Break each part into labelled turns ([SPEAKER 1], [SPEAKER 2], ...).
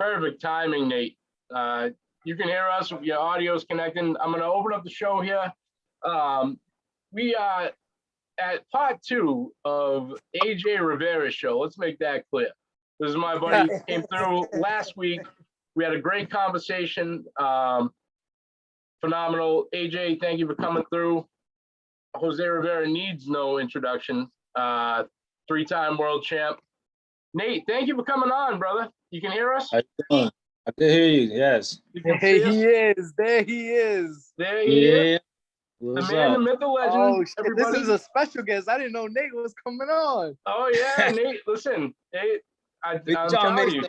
[SPEAKER 1] Perfect timing, Nate. You can hear us if your audio is connecting. I'm going to open up the show here. We are at part 2 of AJ Rivera's show. Let's make that clear. This is my buddy. Came through last week. We had a great conversation. Phenomenal. AJ, thank you for coming through. Jose Rivera needs no introduction. 3-time world champ. Nate, thank you for coming on, brother. You can hear us?
[SPEAKER 2] How you doing? I can hear you, yes.
[SPEAKER 1] You can
[SPEAKER 3] There
[SPEAKER 1] see us?
[SPEAKER 3] he is. There he is.
[SPEAKER 1] There he is.
[SPEAKER 2] What's
[SPEAKER 1] The man,
[SPEAKER 2] up?
[SPEAKER 1] the myth, the legend.
[SPEAKER 3] Oh, shit.
[SPEAKER 1] Everybody.
[SPEAKER 3] This is a special guest. I didn't know Nate was coming on.
[SPEAKER 1] Oh, yeah, Nate. Listen, Nate, I'm
[SPEAKER 2] John
[SPEAKER 1] telling you,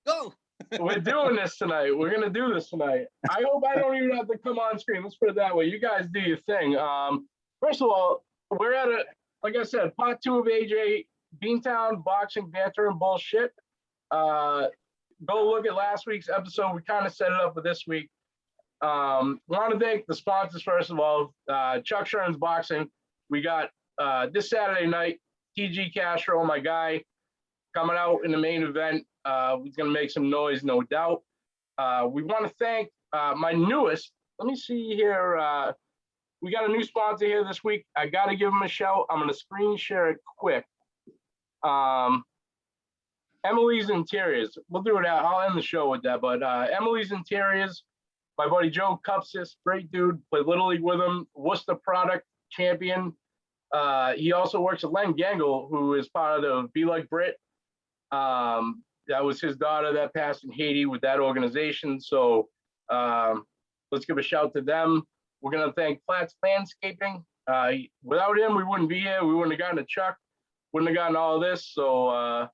[SPEAKER 2] go.
[SPEAKER 1] we're doing this tonight. We're going to do this tonight. I hope I don't even have to come on screen. Let's put it that way. You guys do your thing. First of all, we're at like I said, part 2 of AJ, BeanTownBoxing, Banter, and Bullshit. Go look at last week's episode. We kind of set it up for this week. Want to thank the sponsors, first of all. Chuck Sherman's Boxing. We got this Saturday night, TG Castro, my guy, coming out in the main event. He's going to make some noise, no doubt. We want to thank my newest, let me see here. We got a new sponsor here this week. I got to give him a shout. I'm going to screen share it quick. Emily's Interiors. We'll do it out. I'll end the show with that. But Emily's Interiors, my buddy Joe Cupsis, great dude. Played Little League with him. Worcester product champion. He also works at Len Gangle, who is part of the Be Like Brit. That was his daughter that passed in Haiti with that organization. So let's give a shout to them. We're going to thank Platt's Landscaping. Without him, we wouldn't be here. We wouldn't have gotten a Chuck. Wouldn't have gotten all of this. So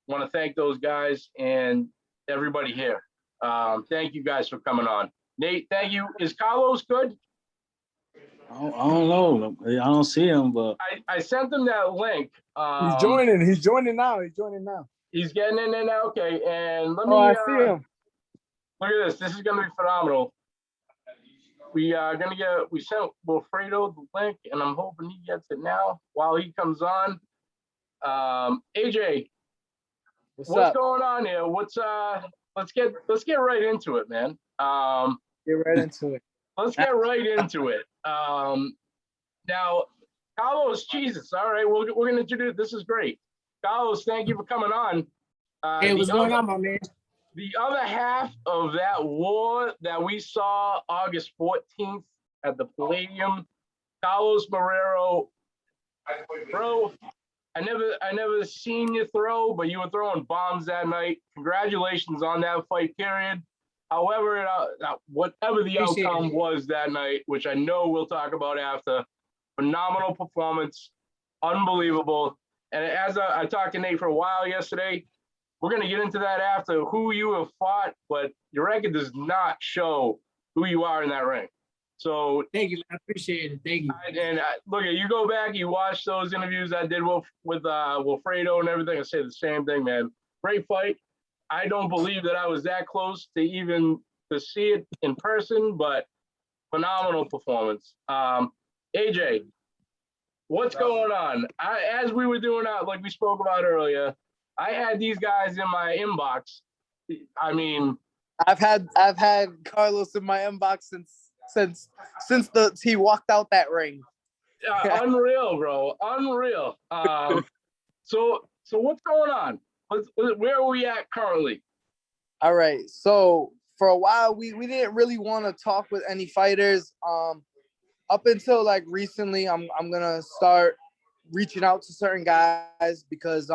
[SPEAKER 1] want to thank those guys and everybody here. Thank you guys for coming on. Nate, thank you. Is Carlos good?
[SPEAKER 2] I don't know. I don't see him, but
[SPEAKER 1] I sent him that link.
[SPEAKER 3] He's joining. He's joining now.
[SPEAKER 1] He's getting in there now. Okay, and let me.
[SPEAKER 3] Oh, I see him.
[SPEAKER 1] Look at this. This is going to be phenomenal. We are going to get. We sent Wifredo the link, and I'm hoping he gets it now while he comes on. AJ, what's going on here? Let's get right into it, man.
[SPEAKER 3] Get right into it.
[SPEAKER 1] Let's get right into it. Now, Carlos, Jesus. All right, we're going to introduce. This is great. Carlos, thank you for coming on.
[SPEAKER 4] Hey, what's going on, my man?
[SPEAKER 1] The other half of that war that we saw August 14th at the Palladium, Carlos Marerro, bro, I never seen you throw, but you were throwing bombs that night. Congratulations on that fight, period. However, whatever the outcome was that night, which I know we'll talk about after, phenomenal performance, unbelievable. And as I talked to Nate for a while yesterday, we're going to get into that after who you have fought, but your record does not show who you are in that ring. So
[SPEAKER 4] thank you, I appreciate it. Thank you.
[SPEAKER 1] Look, you go back, you watch those interviews I did with Wifredo and everything. I say the same thing, man. Great fight. I don't believe that I was that close to even to see it in person, but phenomenal performance. AJ, what's going on? As we were doing like we spoke about earlier, I had these guys in my inbox. I mean,
[SPEAKER 3] I've had Carlos in my inbox since he walked out that ring.
[SPEAKER 1] Unreal, bro. Unreal. So what's going on? Where are we at currently?
[SPEAKER 3] All right. So for a while, we didn't really want to talk with any fighters. Up until like recently, I'm gonna start reaching out to certain guys because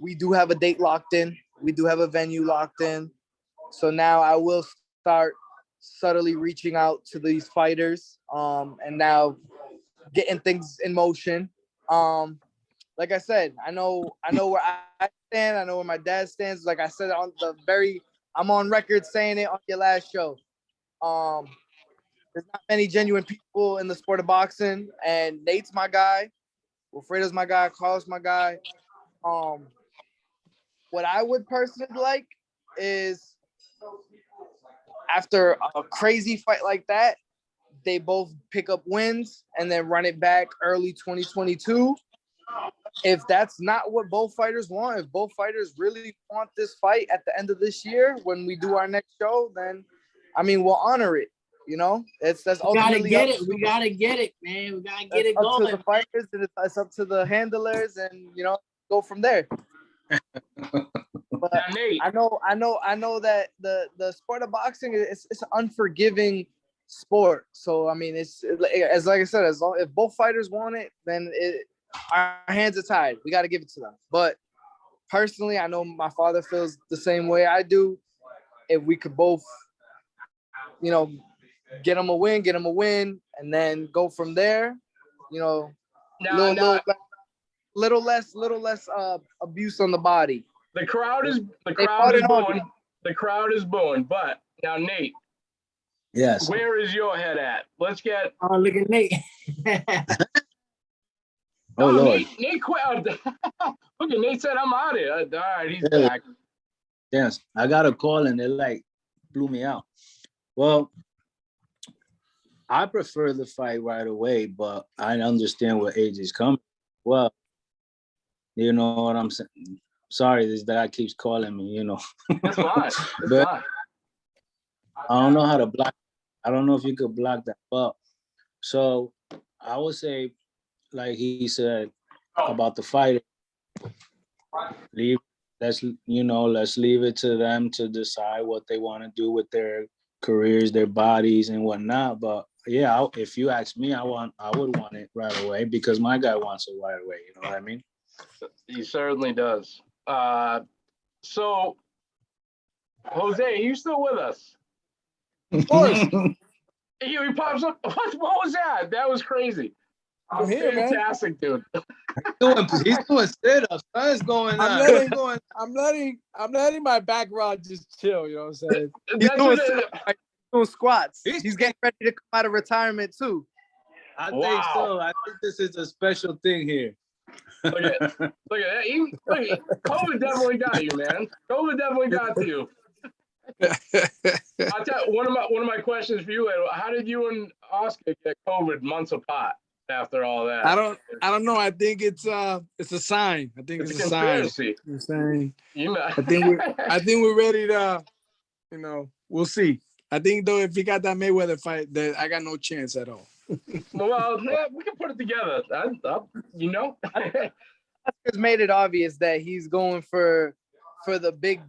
[SPEAKER 3] we do have a date locked in. We do have a venue locked in. So now I will start subtly reaching out to these fighters and now getting things in motion. Like I said, I know where I stand. I know where my dad stands. Like I said I'm on record saying it on your last show. There's not many genuine people in the sport of boxing, and Nate's my guy. Wifredo's my guy. Carlos my guy. What I would personally like is after a crazy fight like that, they both pick up wins and then run it back early 2022. if that's not what both fighters want, if both fighters really want this fight at the end of this year when we do our next show, then I mean we'll honor it. You know, that's
[SPEAKER 4] We gotta
[SPEAKER 3] ultimately
[SPEAKER 4] get
[SPEAKER 3] up
[SPEAKER 4] it.
[SPEAKER 3] to,
[SPEAKER 4] We gotta get it, man. We gotta get
[SPEAKER 3] that's
[SPEAKER 4] it
[SPEAKER 3] up to
[SPEAKER 4] going.
[SPEAKER 3] the fighters, and it's up to the handlers, and you know, go from there. But
[SPEAKER 1] Now, Nate,
[SPEAKER 3] I know that the sport of boxing is it's an unforgiving sport. So I mean, it's as like I said, as long if both fighters want it, then our hands are tied. We got to give it to them. But personally, I know my father feels the same way I do. If we could both, you know, get him a win, and then go from there. You know,
[SPEAKER 1] now
[SPEAKER 3] little less abuse on the body.
[SPEAKER 1] the crowd is
[SPEAKER 3] They fought in
[SPEAKER 1] booing.
[SPEAKER 3] August.
[SPEAKER 1] The crowd is booing. But now, Nate,
[SPEAKER 2] Yes.
[SPEAKER 1] where is your head at? Let's get.
[SPEAKER 4] Oh, look at Nate.
[SPEAKER 2] Oh, Lord.
[SPEAKER 1] Nate quit. Look at Nate said I'm out of here. All right, he's
[SPEAKER 2] Yeah.
[SPEAKER 1] back.
[SPEAKER 2] Yes. I got a call and they like blew me out. Well, I prefer the fight right away, but I understand where AJ's coming. Well, you know what I'm saying? Sorry, this guy keeps calling me, you know.
[SPEAKER 1] It's fine. It's
[SPEAKER 2] But
[SPEAKER 1] fine.
[SPEAKER 2] I don't know how to block. I don't know if you could block that. But so I would say, like he said about the fight, let's leave it to them to decide what they want to do with their careers, their bodies, and whatnot. But yeah, if you ask me, I would want it right away because my guy wants it right away. You know what I mean?
[SPEAKER 1] He certainly does. So, Jose, are you still with us?
[SPEAKER 5] Of course.
[SPEAKER 1] He pops up. What was that? That was crazy.
[SPEAKER 5] I'm here, man.
[SPEAKER 1] Fantastic, dude.
[SPEAKER 2] He's doing sit-ups. What's going on?
[SPEAKER 5] I'm letting my background just chill, you know what I'm saying?
[SPEAKER 3] He's
[SPEAKER 1] That's
[SPEAKER 3] doing,
[SPEAKER 1] what it-
[SPEAKER 3] doing squats. He's getting ready to come out of retirement too.
[SPEAKER 2] I
[SPEAKER 1] Wow.
[SPEAKER 2] think so. I think this is a special thing here.
[SPEAKER 1] Look at that. COVID definitely got you, man. COVID definitely got to you. I'll tell you, one of my questions for you, Ed, how did you and Oscar get COVID months apart after all that?
[SPEAKER 5] I don't know. I think it's a sign. I think it's a sign.
[SPEAKER 1] Conspiracy.
[SPEAKER 5] You know what I'm saying?
[SPEAKER 1] You know.
[SPEAKER 5] I think we're ready to, you know, we'll see. I think though if he got that Mayweather fight, that I got no chance at all.
[SPEAKER 1] Well, yeah, we can put it together. You know.
[SPEAKER 3] Oscar's made it obvious that he's going for the big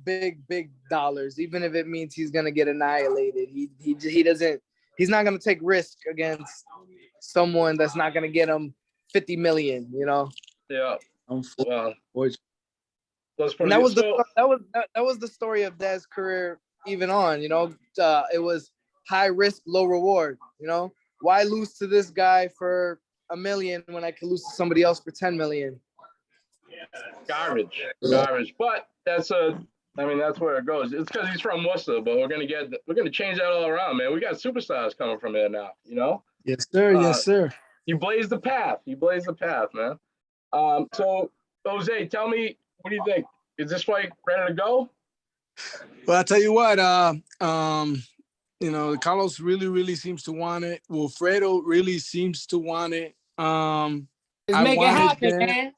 [SPEAKER 3] dollars, even if it means he's gonna get annihilated. He doesn't. He's not gonna take risk against someone that's not gonna get him 50 million. You know.
[SPEAKER 1] Yeah. Well, let's put
[SPEAKER 3] And
[SPEAKER 1] it.
[SPEAKER 3] that was the story of Dad's career. Even on, you know, it was high risk, low reward. You know, why lose to this guy for $1 million when I could lose to somebody else for 10 million?
[SPEAKER 1] Garbage. But that's where it goes. It's because he's from Worcester, but we're gonna change that all around, man. We got superstars coming from here now. You know.
[SPEAKER 5] Yes, sir. Yes, sir.
[SPEAKER 1] You blaze the path. Man. So Jose, tell me, what do you think? Is this fight ready to go?
[SPEAKER 5] Well, I tell you what, you know, Carlos really seems to want it. Wifredo really seems to want it.
[SPEAKER 4] Let's make it happen, man.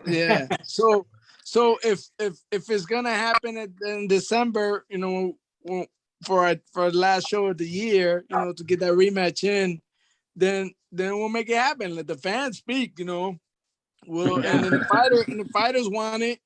[SPEAKER 5] Yeah. So if it's gonna happen in December, you know, for the last show of the year, you know, to get that rematch in, then we'll make it happen. Let the fans speak, you know. And then the fighters want it.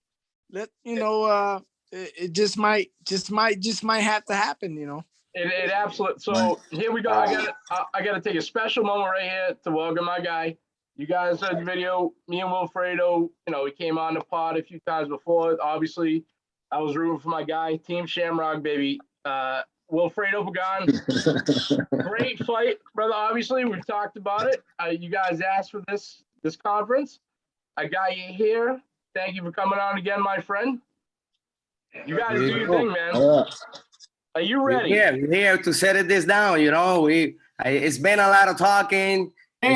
[SPEAKER 5] Let you know. It just might have to happen, you know.
[SPEAKER 1] It absolutely. So here we go. I gotta take a special moment right here to welcome my guy. You guys heard the video. Me and Wifredo, you know, we came on the pod a few times before. Obviously, I was rooting for my guy, Team Shamrock, baby. Wifredo Pagan. Great fight, brother. Obviously, we've talked about it. You guys asked for this conference. I got you here. Thank you for coming on again, my friend. You guys do your thing, man. Are you ready?
[SPEAKER 6] Yeah, we're here to set this down. You know, it's been a lot of talking.
[SPEAKER 4] There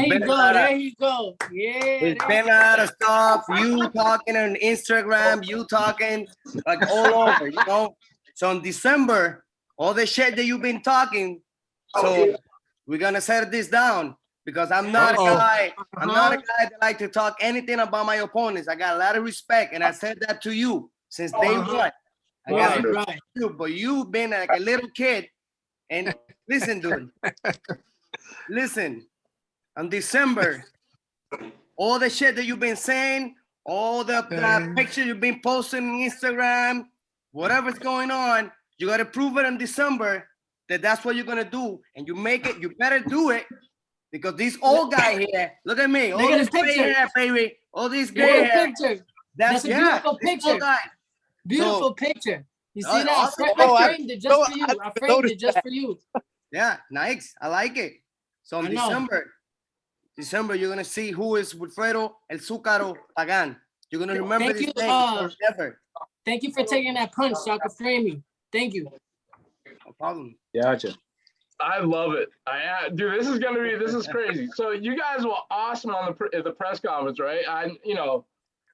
[SPEAKER 4] you go. Yeah.
[SPEAKER 6] It's been a lot of stuff. You talking on Instagram, you talking like all over, you know. So in December, all the shit that you've been talking. So we're gonna set this down. because I'm not a
[SPEAKER 5] Uh-oh.
[SPEAKER 6] guy. I'm not a guy that like to talk anything about my opponents. I got a lot of respect, and I said that to you since day one. I got
[SPEAKER 4] Right.
[SPEAKER 6] you, but you've been like a little kid. And listen, dude. Listen, on December, all the shit that you've been saying, all the pictures you've been posting on Instagram, whatever's going on, you got to prove it in December that that's what you're going to do. And you make it, you better do it, because these old guy here, look at me, all this gray hair, baby, all these gray hair.
[SPEAKER 4] That's a beautiful picture. Beautiful picture. You see that?
[SPEAKER 6] Awesome.
[SPEAKER 4] I framed it just for you. I framed it just for you.
[SPEAKER 6] Yeah, nice. I like it. So in December, you're gonna see who is Wifredo, El Sucaro, Pagan. You're gonna remember this name forever.
[SPEAKER 4] Thank you for taking that punch so I could frame you. Thank you.
[SPEAKER 6] No problem.
[SPEAKER 2] Gotcha.
[SPEAKER 1] I love it. Dude, this is crazy. So you guys were awesome on the press conference, right?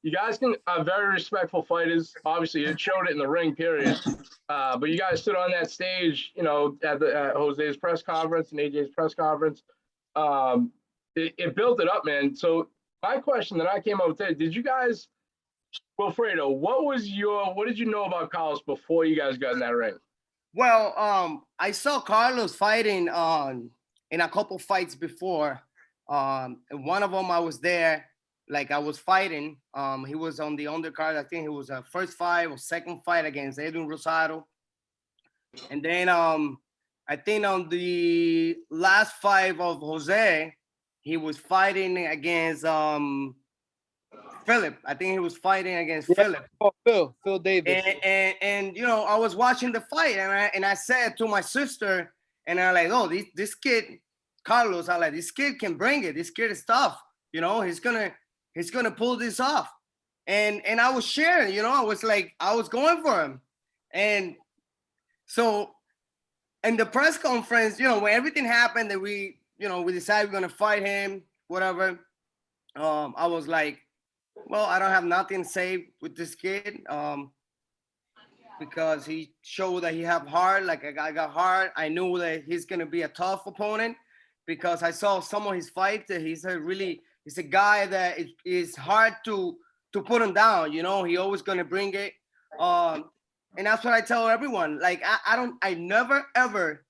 [SPEAKER 1] You guys are very respectful fighters. Obviously, it showed it in the ring, period. But you guys stood on that stage, at Jose's press conference and AJ's press conference. It built it up, man. So my question that I came up with, did you guys, Wifredo, what did you know about Carlos before you guys got in that ring?
[SPEAKER 6] Well, I saw Carlos fighting in a couple fights before. And one of them I was there. Like I was fighting, he was on the undercard. I think it was a first fight or second fight against Edwin Rosado. And then I think on the last fight of Jose, he was fighting against Philip. I think he was fighting against Philip.
[SPEAKER 3] Oh, Phil Davis.
[SPEAKER 6] And I was watching the fight, and I said to my sister, and I'm like, oh, this kid, Carlos, I like, this kid can bring it. This kid is tough. He's gonna pull this off. And I was sharing, I was going for him. And so in the press conference, when everything happened that we decided we're gonna fight him, whatever, I was like, well, I don't have nothing to say with this kid, because he showed that he have heart, like I got heart. I knew that he's gonna be a tough opponent because I saw some of his fights that he's a guy that is hard to put him down. He always gonna bring it. And that's what I tell everyone. Like I never ever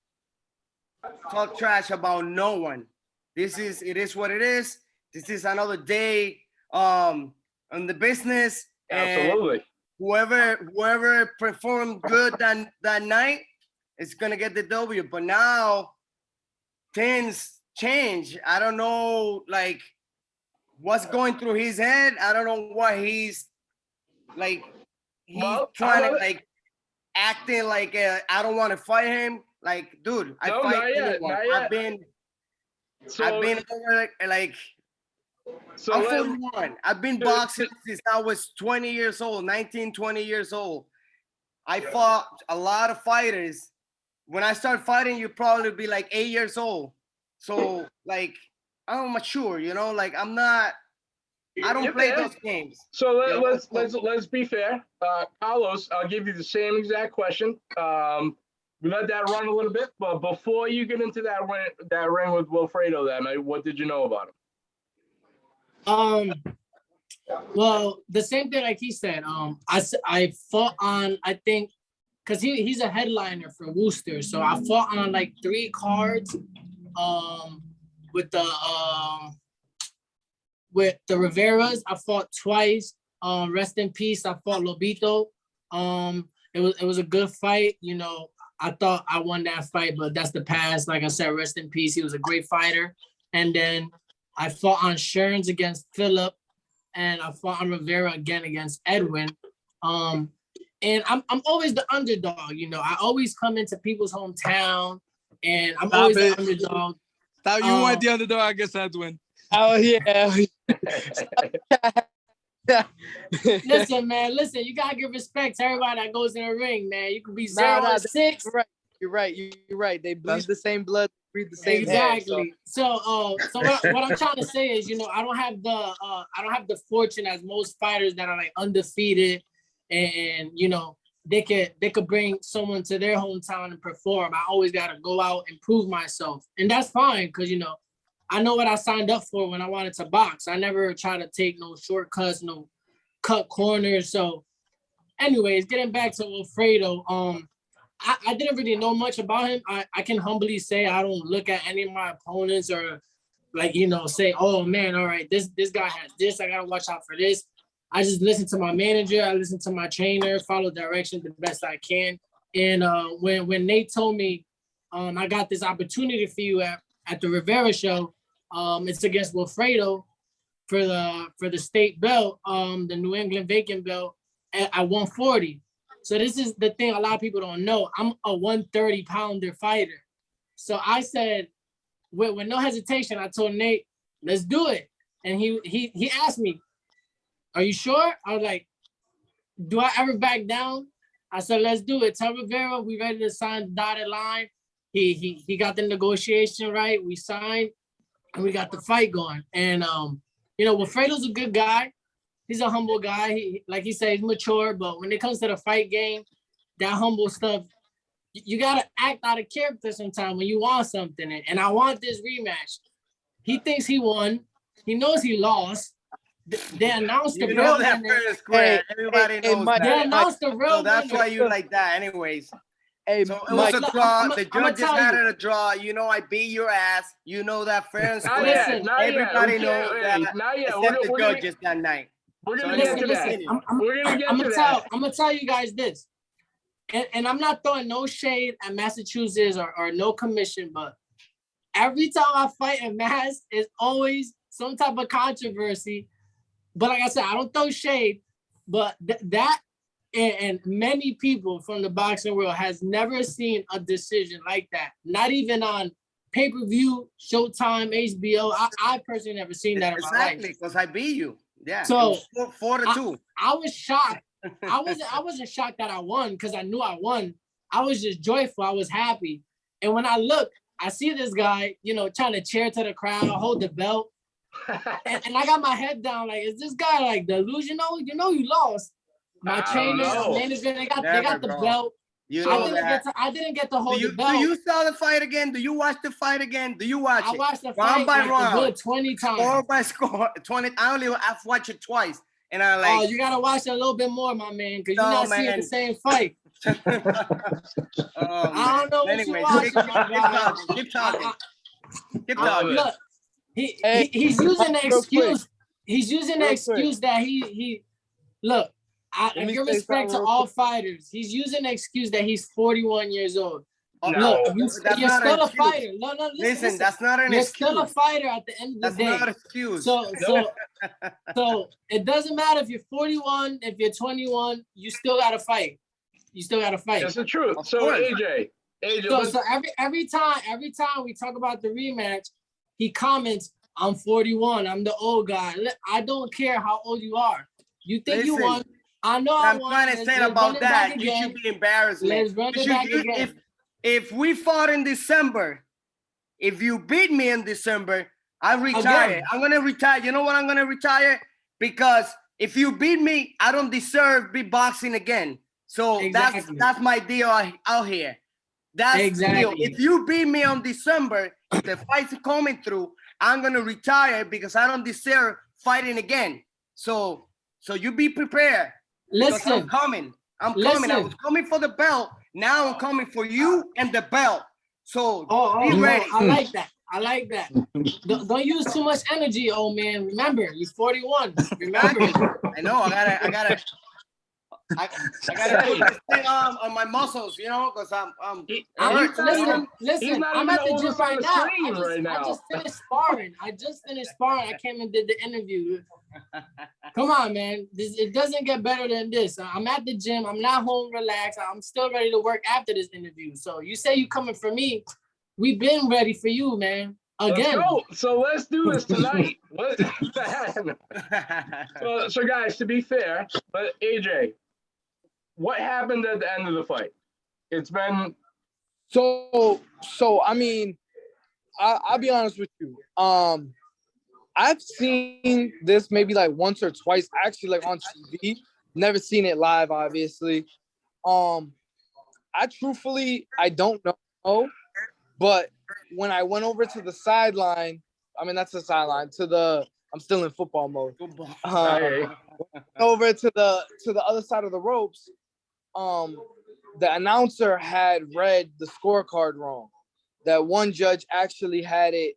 [SPEAKER 6] talk trash about no one. It is what it is. This is another day on the business.
[SPEAKER 1] Absolutely.
[SPEAKER 6] And whoever performed good that night is gonna get the W. But now things change. I don't know, like, what's going through his head. I don't know what he's like. He's trying to like acting like I don't want to fight him. Like, dude, I fight anyone. I've been over like. So I'm 41. I've been boxing since I was 20 years old, 19, 20 years old. I fought a lot of fighters. When I start fighting, you probably be like 8 years old. So like, I'm mature, like I don't play those games.
[SPEAKER 1] So let's be fair. Carlos, I'll give you the same exact question. We let that run a little bit, but before you get into that ring with Wifredo that night, what did you know about him?
[SPEAKER 4] Well, the same thing like he said. I fought on, I think, because he's a headliner for Worcester, so I fought on like 3 cards with the Riveras. I fought twice. Rest in peace. I fought Lobito. It was a good fight. I thought I won that fight, but that's the past. Like I said, rest in peace. He was a great fighter. And then I fought on Sherns against Philip, and I fought on Rivera again against Edwin. And I'm always the underdog. I always come into people's hometown, and I'm always the underdog.
[SPEAKER 5] Thought you weren't the underdog against Edwin.
[SPEAKER 3] Oh yeah.
[SPEAKER 4] Listen, man. Listen, you gotta give respect to everybody that goes in the ring, man. You could be 0-6.
[SPEAKER 3] You're right. They bleed the same blood, breathe the same
[SPEAKER 4] exactly.
[SPEAKER 3] air,
[SPEAKER 4] so what I'm trying to say is, I don't have the fortune as most fighters that are like undefeated, and they could bring someone to their hometown and perform. I always gotta go out and prove myself, and that's fine because I know what I signed up for when I wanted to box. I never try to take no shortcuts, no cut corners. So anyways, getting back to Wifredo, I didn't really know much about him. I can humbly say I don't look at any of my opponents or like, say, oh man, all right, this guy has this. I gotta watch out for this. I just listen to my manager. I listen to my trainer, follow direction the best I can. And when Nate told me, I got this opportunity for you at the Rivera show, it's against Wifredo for the state belt, the New England vacant belt at 140. So this is the thing a lot of people don't know. I'm a 130-pounder fighter. So I said, with no hesitation, I told Nate, let's do it. And he asked me, are you sure? I was like, do I ever back down? I said, let's do it. Tell Rivera we ready to sign the dotted line. He got the negotiation right. We signed and we got the fight going. And Wifredo's a good guy. He's a humble guy. Like he said, he's mature, but when it comes to the fight game, that humble stuff, you gotta act out of character sometimes when you want something. And I want this rematch. He thinks he won. He knows he lost. They announced the real
[SPEAKER 6] that
[SPEAKER 4] winner.
[SPEAKER 6] fair and square. Everybody knows
[SPEAKER 3] Mike,
[SPEAKER 6] that.
[SPEAKER 4] They announced the real
[SPEAKER 6] So that's
[SPEAKER 4] winner.
[SPEAKER 6] why you like that, anyways.
[SPEAKER 3] Hey,
[SPEAKER 6] So it
[SPEAKER 3] Mike,
[SPEAKER 6] was a
[SPEAKER 4] look,
[SPEAKER 6] draw.
[SPEAKER 4] I'ma
[SPEAKER 6] The judges
[SPEAKER 4] tell
[SPEAKER 6] had
[SPEAKER 4] you.
[SPEAKER 6] it a draw. I beat your ass. You know that fair and
[SPEAKER 1] Not
[SPEAKER 6] square.
[SPEAKER 1] yet, not yet.
[SPEAKER 6] Everybody
[SPEAKER 1] We
[SPEAKER 6] knows
[SPEAKER 1] can't-
[SPEAKER 6] that.
[SPEAKER 1] not yet.
[SPEAKER 6] Except the
[SPEAKER 1] We're gonna-
[SPEAKER 6] judges that night.
[SPEAKER 1] We're
[SPEAKER 6] So
[SPEAKER 1] gonna get to that.
[SPEAKER 6] listen,
[SPEAKER 1] We're gonna get to that.
[SPEAKER 4] I'm gonna tell you guys this, and I'm not throwing no shade at Massachusetts or no commission, but every time I fight in Mass, it's always some type of controversy. But like I said, I don't throw shade, but that and many people from the boxing world has never seen a decision like that. Not even on pay-per-view, Showtime, HBO. I personally never seen that in my life.
[SPEAKER 6] exactly, because I beat you. Yeah.
[SPEAKER 4] So,
[SPEAKER 6] it was 4-2.
[SPEAKER 4] I was shocked. I wasn't shocked that I won because I knew I won. I was just joyful. I was happy. And when I look, I see this guy, trying to cheer to the crowd, hold the belt. And I got my head down, like, is this guy like delusional? You lost. My trainer, manager, they got the belt. I didn't get to hold the belt.
[SPEAKER 6] Do you saw the fight again? Do you watch the fight again? Do you watch it?
[SPEAKER 4] I watched the
[SPEAKER 6] round
[SPEAKER 4] fight
[SPEAKER 6] by
[SPEAKER 4] like
[SPEAKER 6] round,
[SPEAKER 4] a good 20 times.
[SPEAKER 6] Score by score, 20. I've watched it twice, and I
[SPEAKER 4] Oh, you gotta watch it a little bit more, my man, because you're not seeing the same fight. I don't know what you're watching, my guy.
[SPEAKER 6] Keep talking.
[SPEAKER 4] Look, he's using the excuse. He's using the excuse that he look. I give respect to all fighters. He's using the excuse that he's 41 years old. Look, you're still a fighter. No, listen,
[SPEAKER 6] that's not an excuse.
[SPEAKER 4] You're still a fighter at the end of the day.
[SPEAKER 6] That's not an excuse.
[SPEAKER 4] So it doesn't matter if you're 41, if you're 21, you still gotta fight.
[SPEAKER 1] That's the truth. So AJ.
[SPEAKER 4] So every time we talk about the rematch, he comments, "I'm 41. I'm the old guy." I don't care how old you are. You think you won? I know I won.
[SPEAKER 6] I'm trying to say about that. You should be embarrassed, man.
[SPEAKER 4] Let's run it back again.
[SPEAKER 6] If we fought in December, if you beat me in December, I retire.
[SPEAKER 4] Again.
[SPEAKER 6] I'm gonna retire. You know what I'm gonna retire? Because if you beat me, I don't deserve be boxing again. So that's my deal out here. That's the deal. If you beat me on December, if the fight's coming through, I'm gonna retire because I don't deserve fighting again. So you be prepared.
[SPEAKER 4] Listen,
[SPEAKER 6] I'm coming. I was coming for the belt. Now I'm coming for you and the belt. So be ready.
[SPEAKER 4] I like that. Don't use too much energy, old man. Remember, you're 41. Remember.
[SPEAKER 6] I know. I gotta put this thing on my muscles, because I'm
[SPEAKER 4] listen, I'm at the gym right now. I just finished sparring. I came and did the interview. Come on, man. It doesn't get better than this. I'm at the gym. I'm not home relaxed. I'm still ready to work after this interview. So you say you coming for me. We've been ready for you, man. Again.
[SPEAKER 1] Let's go. So let's do this tonight. So guys, to be fair, but AJ, what happened at the end of the fight? It's been
[SPEAKER 3] so I mean, I'll be honest with you. I've seen this maybe like once or twice, actually, like on TV. Never seen it live, obviously. I truthfully, I don't know. But when I went over to the sideline, I mean, that's the sideline. I'm still in football mode.
[SPEAKER 6] Football.
[SPEAKER 1] Hey,
[SPEAKER 3] Over to the other side of the ropes. The announcer had read the scorecard wrong. That one judge actually had it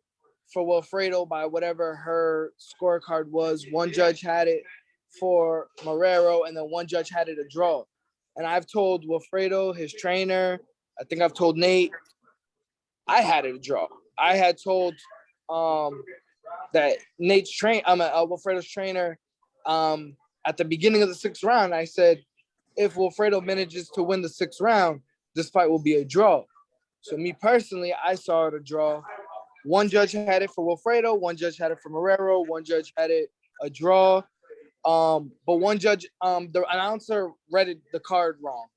[SPEAKER 3] for Wifredo by whatever her scorecard was. One judge had it for Marerro, and then one judge had it a draw. And I've told Wifredo, his trainer, I think I've told Nate, I had it a draw. I had told that Wifredo's trainer, at the beginning of the 6th round, I said, if Wifredo manages to win the 6th round, this fight will be a draw. So me personally, I saw it a draw. One judge had it for Wifredo, one judge had it for Marerro, one judge had it a draw. But one judge, the announcer read the card wrong,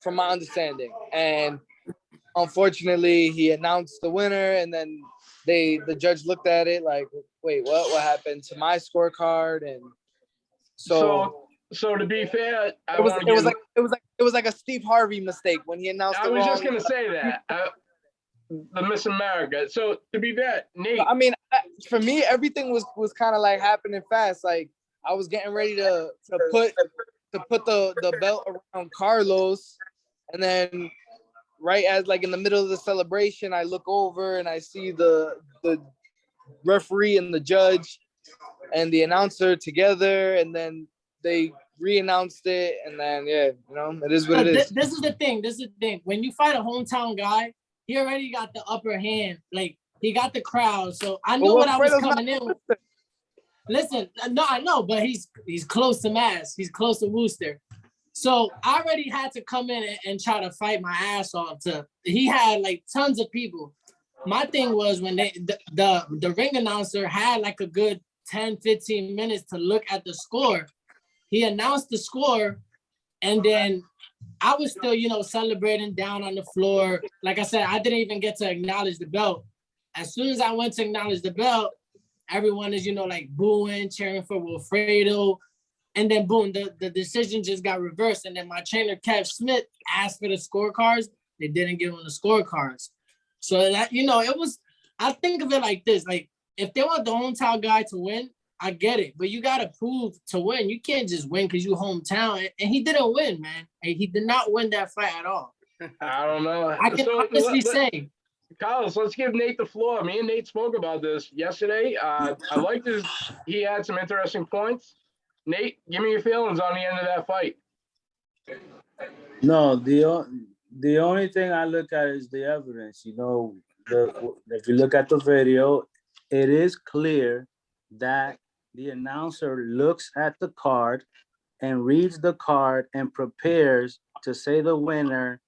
[SPEAKER 3] from my understanding. And unfortunately, he announced the winner, and then the judge looked at it like, wait, what happened to my scorecard? And so
[SPEAKER 1] to be fair,
[SPEAKER 3] it was like a Steve Harvey mistake when he announced
[SPEAKER 1] I
[SPEAKER 3] the
[SPEAKER 1] was
[SPEAKER 3] wrong.
[SPEAKER 1] just gonna say that. The Miss America. So to be fair, Nate.
[SPEAKER 3] I mean, for me, everything was kind of like happening fast. Like I was getting ready to put the belt around Carlos, and then right as like in the middle of the celebration, I look over and I see the referee and the judge and the announcer together, and then they re-announced it, and then it is what it is.
[SPEAKER 4] This is the thing. When you fight a hometown guy, he already got the upper hand. Like he got the crowd, so I knew what I was coming in with. Listen, no, I know, but he's close to Mass. He's close to Worcester. So I already had to come in and try to fight my ass off. He had like tons of people. My thing was when the ring announcer had like a good 10, 15 minutes to look at the score. He announced the score, and then I was still, celebrating down on the floor. Like I said, I didn't even get to acknowledge the belt. As soon as I went to acknowledge the belt, everyone is, like booing, cheering for Wifredo. And then boom, the decision just got reversed. And then my trainer, Kev Smith, asked for the scorecards. They didn't give him the scorecards. So that, it was, I think of it like this. Like, if they want the hometown guy to win, I get it. But you got to prove to win. You can't just win because you hometown. And he didn't win, man. And he did not win that fight at all.
[SPEAKER 1] I don't know.
[SPEAKER 4] I can honestly say.
[SPEAKER 1] Carlos, let's give Nate the floor. Me and Nate spoke about this yesterday. I liked he had some interesting points. Nate, give me your feelings on the end of that fight.
[SPEAKER 2] No, the only thing I look at is the evidence. If you look at the video, it is clear that the announcer looks at the card and reads the card and prepares to say the winner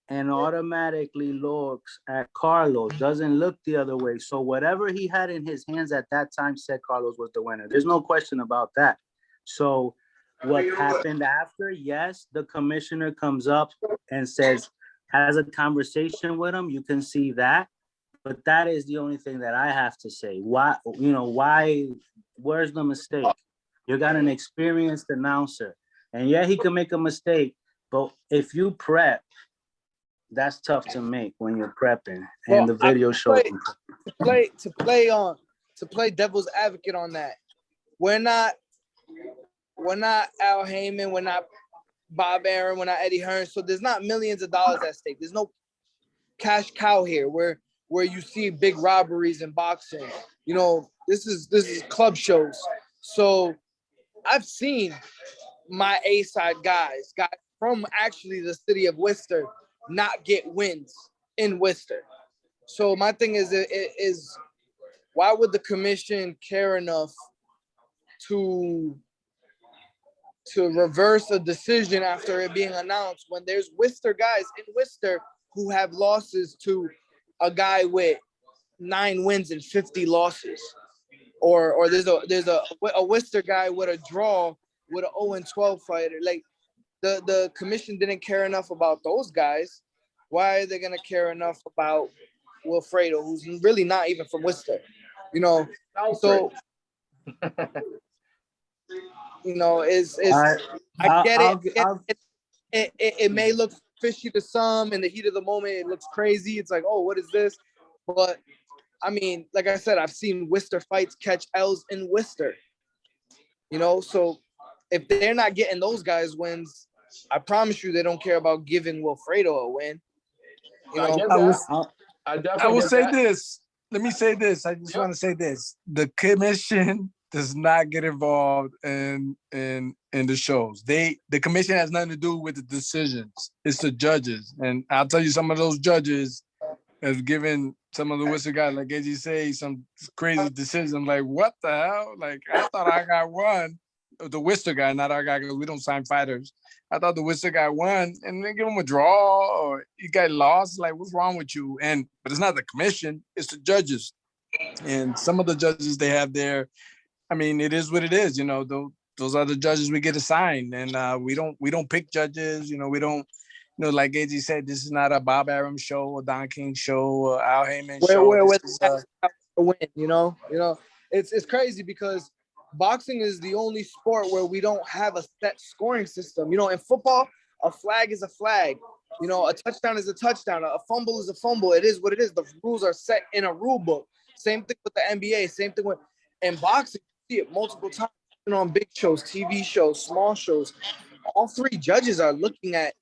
[SPEAKER 2] and automatically looks at Carlos, doesn't look the other way. So whatever he had in his hands at that time said Carlos was the winner. There's no question about that. So what happened after? Yes, the commissioner comes up and has a conversation with him. You can see that. But that is the only thing that I have to say. Why, where's the mistake? You got an experienced announcer. And yeah, he can make a mistake. But if you prep, that's tough to make when you're prepping. And the video shows
[SPEAKER 3] to play devil's advocate on that. We're not Al Heyman, we're not Bob Arum, we're not Eddie Hearn. So there's not millions of dollars at stake. There's no cash cow here where you see big robberies in boxing. This is club shows. So I've seen my A-side guys from actually the city of Worcester not get wins in Worcester. So my thing is why would the commission care enough to reverse a decision after it being announced when there's Worcester guys in Worcester who have losses to a guy with 9 wins and 50 losses, or there's a Worcester guy with a draw with an 0-12 fighter. Like the commission didn't care enough about those guys. Why are they gonna care enough about Wifredo, who's really not even from Worcester? So I get it. It may look fishy to some. In the heat of the moment, it looks crazy. It's like, oh, what is this? But I mean, like I said, I've seen Worcester fights catch L's in Worcester. You know, so if they're not getting those guys wins, I promise you they don't care about giving Wifredo a win. You
[SPEAKER 1] I
[SPEAKER 3] know,
[SPEAKER 1] get
[SPEAKER 5] I will,
[SPEAKER 1] that. I
[SPEAKER 5] I
[SPEAKER 1] definitely
[SPEAKER 5] will
[SPEAKER 1] get
[SPEAKER 5] say
[SPEAKER 1] that.
[SPEAKER 5] this. Let me say this. I just
[SPEAKER 1] Yep.
[SPEAKER 5] want to say this. The commission does not get involved in the shows. The commission has nothing to do with the decisions. It's the judges. And I'll tell you, some of those judges have given some of the Worcester guys, like AJ say, some crazy decisions. I'm like, what the hell? Like, I thought I got one. The Worcester guy, not our guy, because we don't sign fighters. I thought the Worcester guy won, and then give him a draw, or he got lost. Like, what's wrong with you? But it's not the commission; it's the judges. And some of the judges they have there, I mean, it is what it is. You know, those are the judges we get assigned, and we don't pick judges. You know, we don't. You know, like AJ said, this is not a Bob Arum show or Don King show or Al Heyman show.
[SPEAKER 3] where
[SPEAKER 5] This is,
[SPEAKER 3] to win, you know, it's crazy because boxing is the only sport where we don't have a set scoring system. You know, in football, a flag is a flag. You know, a touchdown is a touchdown. A fumble is a fumble. It is what it is. The rules are set in a rule book. Same thing with the NBA. Same thing with in boxing. You see it multiple times, you know, on big shows, TV shows, small shows. All three judges are looking at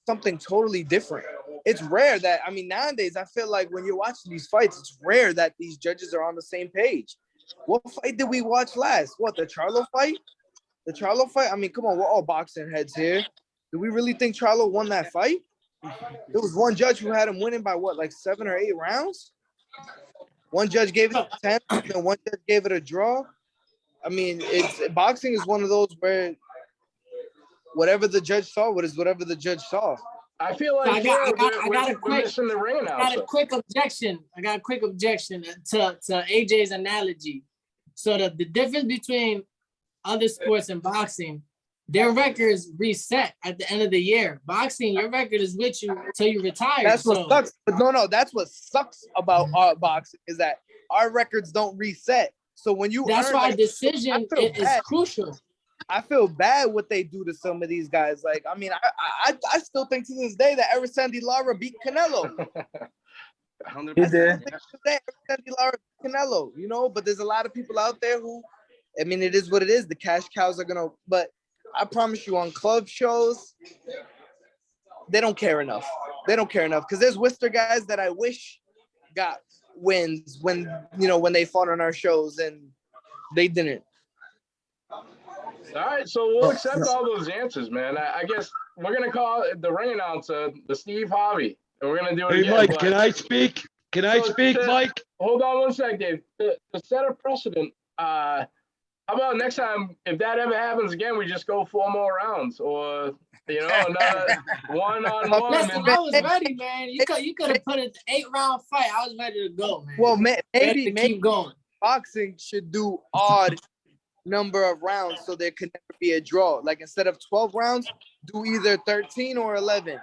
[SPEAKER 3] something totally different. It's rare that, I mean, nowadays, I feel like when you're watching these fights, it's rare that these judges are on the same page. What fight did we watch last? What, the Charlo fight? The Charlo fight? I mean, come on, we're all boxing heads here. Do we really think Charlo won that fight? There was one judge who had him winning by what, like 7 or 8 rounds? One judge gave it 10, and one judge gave it a draw. I mean, boxing is one of those where whatever the judge saw, whatever the judge saw.
[SPEAKER 1] I feel like we're missing the ring now.
[SPEAKER 4] I got a quick objection. I got a quick objection to AJ's analogy. So the difference between other sports and boxing, their records reset at the end of the year. Boxing, your record is with you until you retire.
[SPEAKER 3] That's what sucks. But no, that's what sucks about our boxing is that our records don't reset. So when you
[SPEAKER 4] that's why decision is crucial.
[SPEAKER 3] I feel bad what they do to some of these guys. Like, I mean, I still think to this day that Sandy Lara beat Canelo.
[SPEAKER 2] He did.
[SPEAKER 3] Sandy Lara beat Canelo, you know, but there's a lot of people out there who, I mean, it is what it is. The cash cows are gonna, but I promise you on club shows, they don't care enough. They don't care enough because there's Worcester guys that I wish got wins when, you know, when they fought on our shows and they didn't.
[SPEAKER 1] All right, so we'll accept all those answers, man. I guess we're gonna call the ring announcer the Steve Harvey, and we're gonna do it
[SPEAKER 7] Hey,
[SPEAKER 1] again.
[SPEAKER 7] Mike,
[SPEAKER 1] but-
[SPEAKER 7] can I speak? Can I speak, Mike?
[SPEAKER 1] Hold on one sec, Dave. To set a precedent, how about next time, if that ever happens again, we just go 4 more rounds, or you know, another 1-on-1.
[SPEAKER 4] Listen, I was ready, man. You could have put it 8-round fight. I was ready to go, man.
[SPEAKER 3] Well, maybe
[SPEAKER 4] keep going.
[SPEAKER 3] Boxing should do odd number of rounds so there could never be a draw. Like instead of 12 rounds, do either 13 or 11.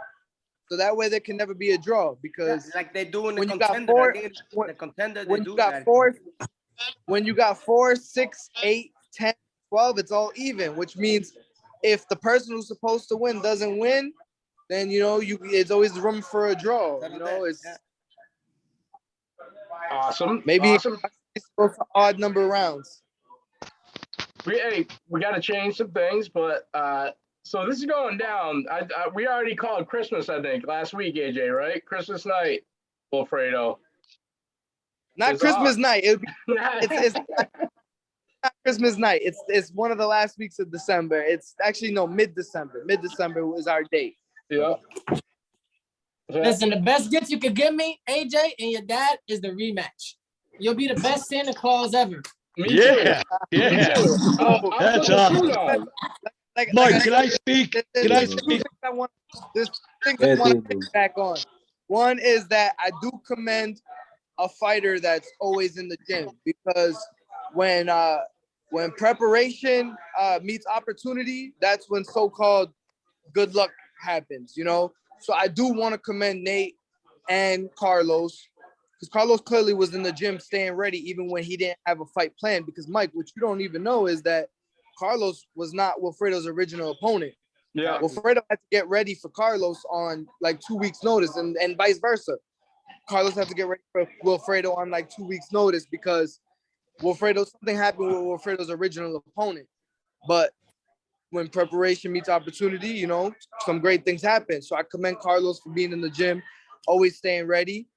[SPEAKER 3] So that way there can never be a draw because
[SPEAKER 6] like they do in the
[SPEAKER 3] when you
[SPEAKER 6] contender. When you got 4, 6, 8, 10, 12, it's all even, which means if the person who's supposed to win doesn't win, then you know it's always room for a draw. You know, it's
[SPEAKER 1] awesome.
[SPEAKER 3] Maybe
[SPEAKER 1] awesome.
[SPEAKER 3] It's for odd number of rounds.
[SPEAKER 1] We got to change some things, but so this is going down. We already called Christmas, I think, last week, AJ, right? Christmas night, Wifredo.
[SPEAKER 3] Not Christmas night. It's not Christmas night. It's one of the last weeks of December. It's actually mid-December. Mid-December was our date.
[SPEAKER 1] Yeah.
[SPEAKER 4] Listen, the best gift you could give me, AJ, and your dad is the rematch. You'll be the best Santa Claus ever.
[SPEAKER 7] Yeah. That's awesome. Mike, can I speak? Can I speak?
[SPEAKER 3] There's 2 things I want to pick back on. One is that I do commend a fighter that's always in the gym because when preparation meets opportunity, that's when so-called good luck happens, you know? So I do want to commend Nate and Carlos because Carlos clearly was in the gym staying ready even when he didn't have a fight planned because, Mike, what you don't even know is that Carlos was not Wifredo's original opponent.
[SPEAKER 1] Yeah.
[SPEAKER 3] Wifredo had to get ready for Carlos on like 2 weeks notice and vice versa. Carlos had to get ready for Wilfredo on like 2 weeks' notice because something happened with Wilfredo's original opponent. But when preparation meets opportunity, you know, some great things happen. So I commend Carlos for being in the gym, always staying ready.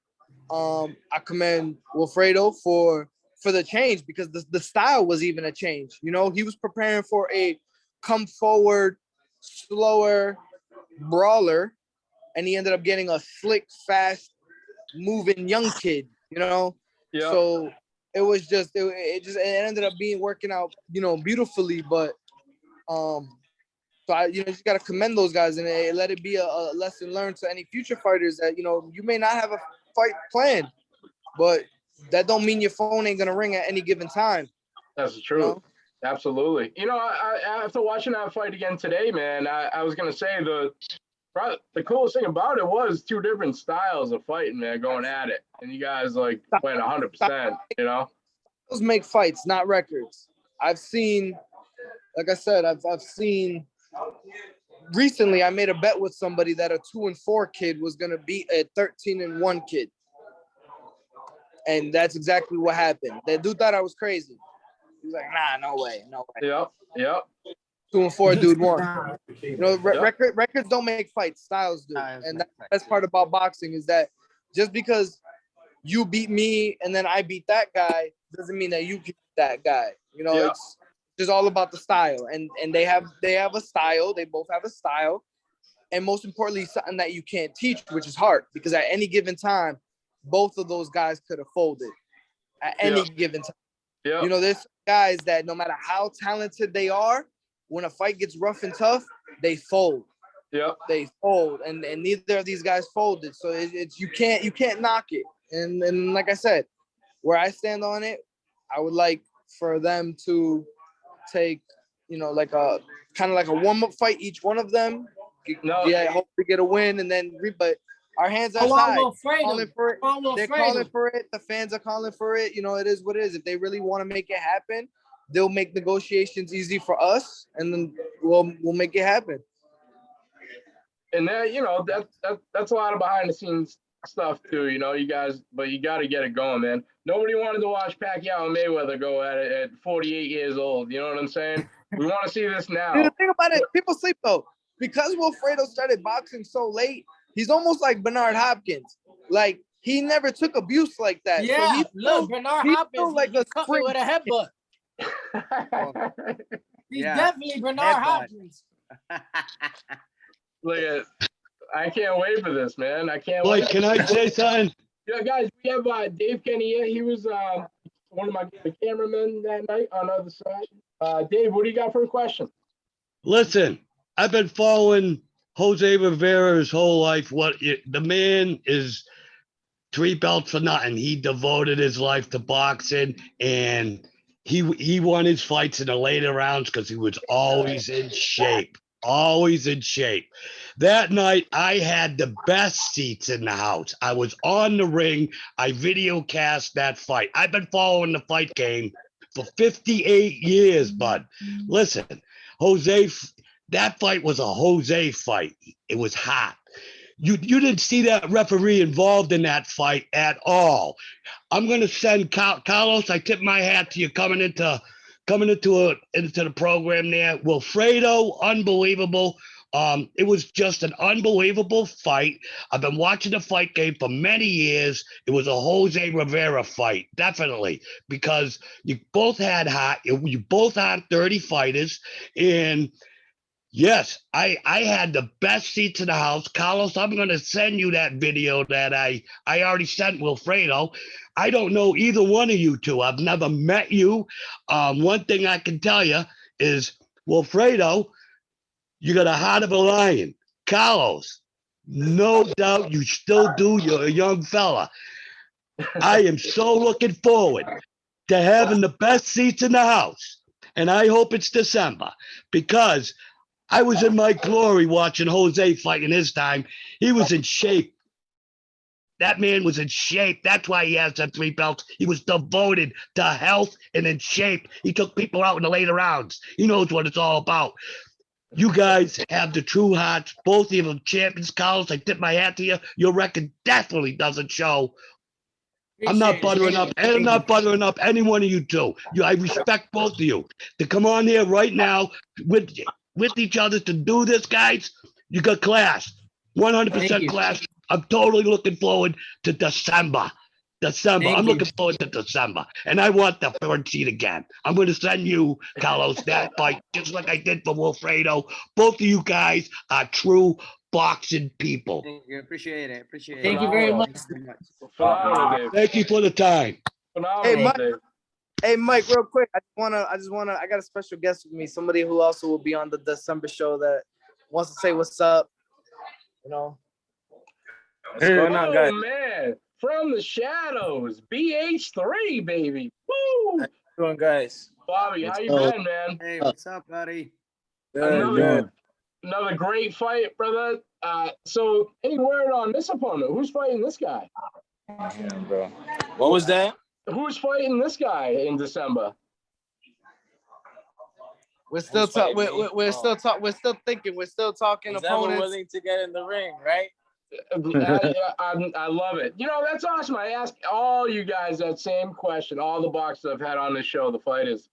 [SPEAKER 3] I commend Wilfredo for the change because the style was even a change. You know, he was preparing for a come forward, slower brawler, and he ended up getting a slick, fast, moving young kid. You know,
[SPEAKER 1] Yeah.
[SPEAKER 3] so it was just it ended up working out, you know, beautifully. But so I, you know, just gotta commend those guys and let it be a lesson learned to any future fighters that, you know, you may not have a fight planned, but that don't mean your phone ain't gonna ring at any given time.
[SPEAKER 1] That's the truth.
[SPEAKER 3] You know?
[SPEAKER 1] Absolutely. You know, I after watching that fight again today, man, I was gonna say the coolest thing about it was two different styles of fighting, man, going at it, and you guys like went 100%. You know,
[SPEAKER 3] those make fights, not records. I've seen, like I said, I've seen. Recently, I made a bet with somebody that a 2-4 kid was gonna beat a 13-1 kid, and that's exactly what happened. That dude thought I was crazy. He was like, "Nah, no way, no way."
[SPEAKER 1] Yep.
[SPEAKER 3] 2-4 dude won. You know, records don't make fights, styles do. And that's the best part about boxing is that just because you beat me and then I beat that guy doesn't mean that you can beat that guy. You know, it's just all about the style. And they have a style. They both have a style. And most importantly, something that you can't teach, which is hard, because at any given time, both of those guys could have folded at any given time.
[SPEAKER 1] Yeah.
[SPEAKER 3] You know, there's guys that no matter how talented they are, when a fight gets rough and tough, they fold.
[SPEAKER 1] Yeah.
[SPEAKER 3] They fold, and neither of these guys folded. So it's you can't knock it. And like I said, where I stand on it, I would like for them to take, you know, like a kind of like a warm-up fight, each one of them. Hopefully get a win, and then but our hands are tied. Calling for it. They're calling for it. The fans are calling for it. You know, it is what it is. If they really want to make it happen, they'll make negotiations easy for us, and then we'll make it happen.
[SPEAKER 1] And that, you know, that's a lot of behind the scenes stuff too. You know, you guys, but you got to get it going, man. Nobody wanted to watch Pacquiao and Mayweather go at it at 48 years old. You know what I'm saying? We want to see this now.
[SPEAKER 3] Dude, think about it. People sleep though. Because Wilfredo started boxing so late, he's almost like Bernard Hopkins. Like, he never took abuse like that.
[SPEAKER 4] Yeah,
[SPEAKER 3] so
[SPEAKER 4] look, Bernard Hopkins,
[SPEAKER 3] like
[SPEAKER 4] he cut me with a headbutt. He's definitely Bernard Hopkins.
[SPEAKER 1] Look at, I can't wait for this, man. I can't
[SPEAKER 7] Boy,
[SPEAKER 1] wait.
[SPEAKER 7] can I say something?
[SPEAKER 1] Yeah, guys, we have Dave Kenney here. He was one of my cameramen that night on the other side. Dave, what do you got for a question?
[SPEAKER 7] Listen, I've been following Jose Rivera his whole life. The man is 3 belts for nothing. He devoted his life to boxing, and he won his fights in the later rounds because he was always in shape. Always in shape. That night, I had the best seats in the house. I was on the ring. I video cast that fight. I've been following the fight game for 58 years, bud. Listen, Jose, that fight was a Jose fight. It was hot. You didn't see that referee involved in that fight at all. I'm going to send Carlos. I tip my hat to you coming into the program there. Wilfredo, unbelievable. It was just an unbelievable fight. I've been watching the fight game for many years. It was a Jose Rivera fight, definitely, because you both had 30 fighters, and yes, I had the best seats in the house. Carlos, I'm going to send you that video that I already sent Wilfredo. I don't know either one of you two. I've never met you. One thing I can tell you is, Wilfredo, you got a heart of a lion. Carlos, no doubt you still do. You're a young fella. I am so looking forward to having the best seats in the house. And I hope it's December, because I was in my glory watching Jose fight in his time. He was in shape. That man was in shape. That's why he has that 3 belts. He was devoted to health and in shape. He took people out in the later rounds. He knows what it's all about. You guys have the true hearts. Both of you champions, Carlos. I tip my hat to you. Your record definitely doesn't show. I'm not buttering up, and I'm not buttering up any one of you two. I respect both of you. To come on here right now with each other to do this, guys, you got class. 100% class. I'm totally looking forward to December. I'm looking forward to December. And I want the third seed again. I'm going to send you, Carlos, that fight, just like I did for Wifredo. Both of you guys are true boxing people.
[SPEAKER 6] Thank you. Appreciate it.
[SPEAKER 4] Thank you very much.
[SPEAKER 1] Phenomenal, Dave.
[SPEAKER 7] Thank you for the time.
[SPEAKER 1] Phenomenal,
[SPEAKER 3] Mike.
[SPEAKER 1] Dave.
[SPEAKER 3] Hey, Mike, real quick. I got a special guest with me. Somebody who also will be on the December show that wants to say what's up. You know.
[SPEAKER 8] What's going on, guys?
[SPEAKER 1] Oh, man. From the shadows, BH3, baby. Woo!
[SPEAKER 8] How you doing, guys?
[SPEAKER 1] Bobby, how you been, man?
[SPEAKER 6] Hey, what's up, buddy?
[SPEAKER 1] Another great fight, brother. So any word on this opponent? Who's fighting this guy?
[SPEAKER 8] Yeah, bro. What was that?
[SPEAKER 1] Who's fighting this guy in December?
[SPEAKER 3] We're still talking. We're still talking. We're still thinking. We're still talking
[SPEAKER 8] He's never
[SPEAKER 3] opponents.
[SPEAKER 8] willing to get in the ring, right?
[SPEAKER 1] I love it. You know, that's awesome. I ask all you guys that same question, all the boxers I've had on this show, the fighters,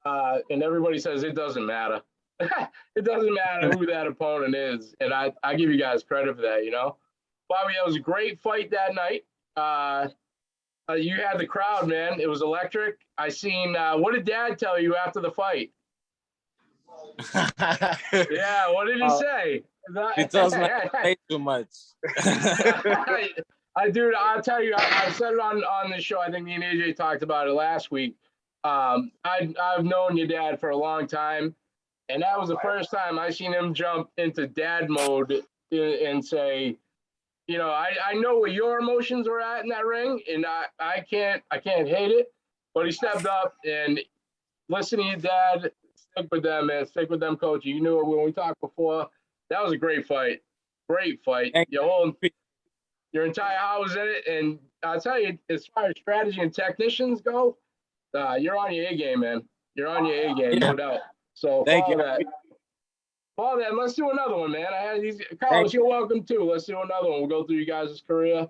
[SPEAKER 1] and everybody says it doesn't matter. It doesn't matter who that opponent is, and I give you guys credit for that, you know. Bobby, that was a great fight that night. You had the crowd, man. It was electric. I seen, what did Dad tell you after the fight? Yeah, what did he say?
[SPEAKER 8] He tells me I play too much.
[SPEAKER 1] I'll tell you, I said it on the show. I think me and AJ talked about it last week. I've known your dad for a long time, and that was the first time I seen him jump into dad mode and say, you know, I know where your emotions were at in that ring, and I can't hate it. But he stepped up and listen to your dad. Stick with them, man. Stick with them, coach. You knew it when we talked before. That was a great fight. Great fight. Your entire house in it. And I'll tell you, as far as strategy and technicians go, you're on your A game, man. You're on your A game, no doubt. So
[SPEAKER 8] Thank you.
[SPEAKER 1] Follow that. Let's do another one, man. I had these. Carlos, you're welcome too. Let's do another one. We'll go through you guys' career.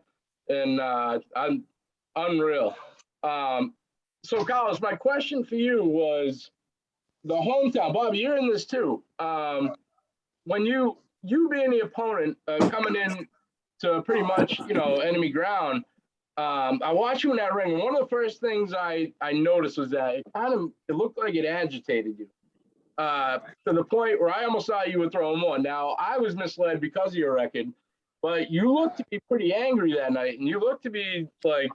[SPEAKER 1] And I'm unreal. So, Carlos, my question for you was the hometown. Bobby, you're in this too. When you being the opponent, coming in to pretty much, you know, enemy ground, I watched you in that ring, and one of the first things I noticed was that it looked like it agitated you to the point where I almost thought you were throwing more. Now, I was misled because of your record, but you looked to be pretty angry that night, and you looked to be like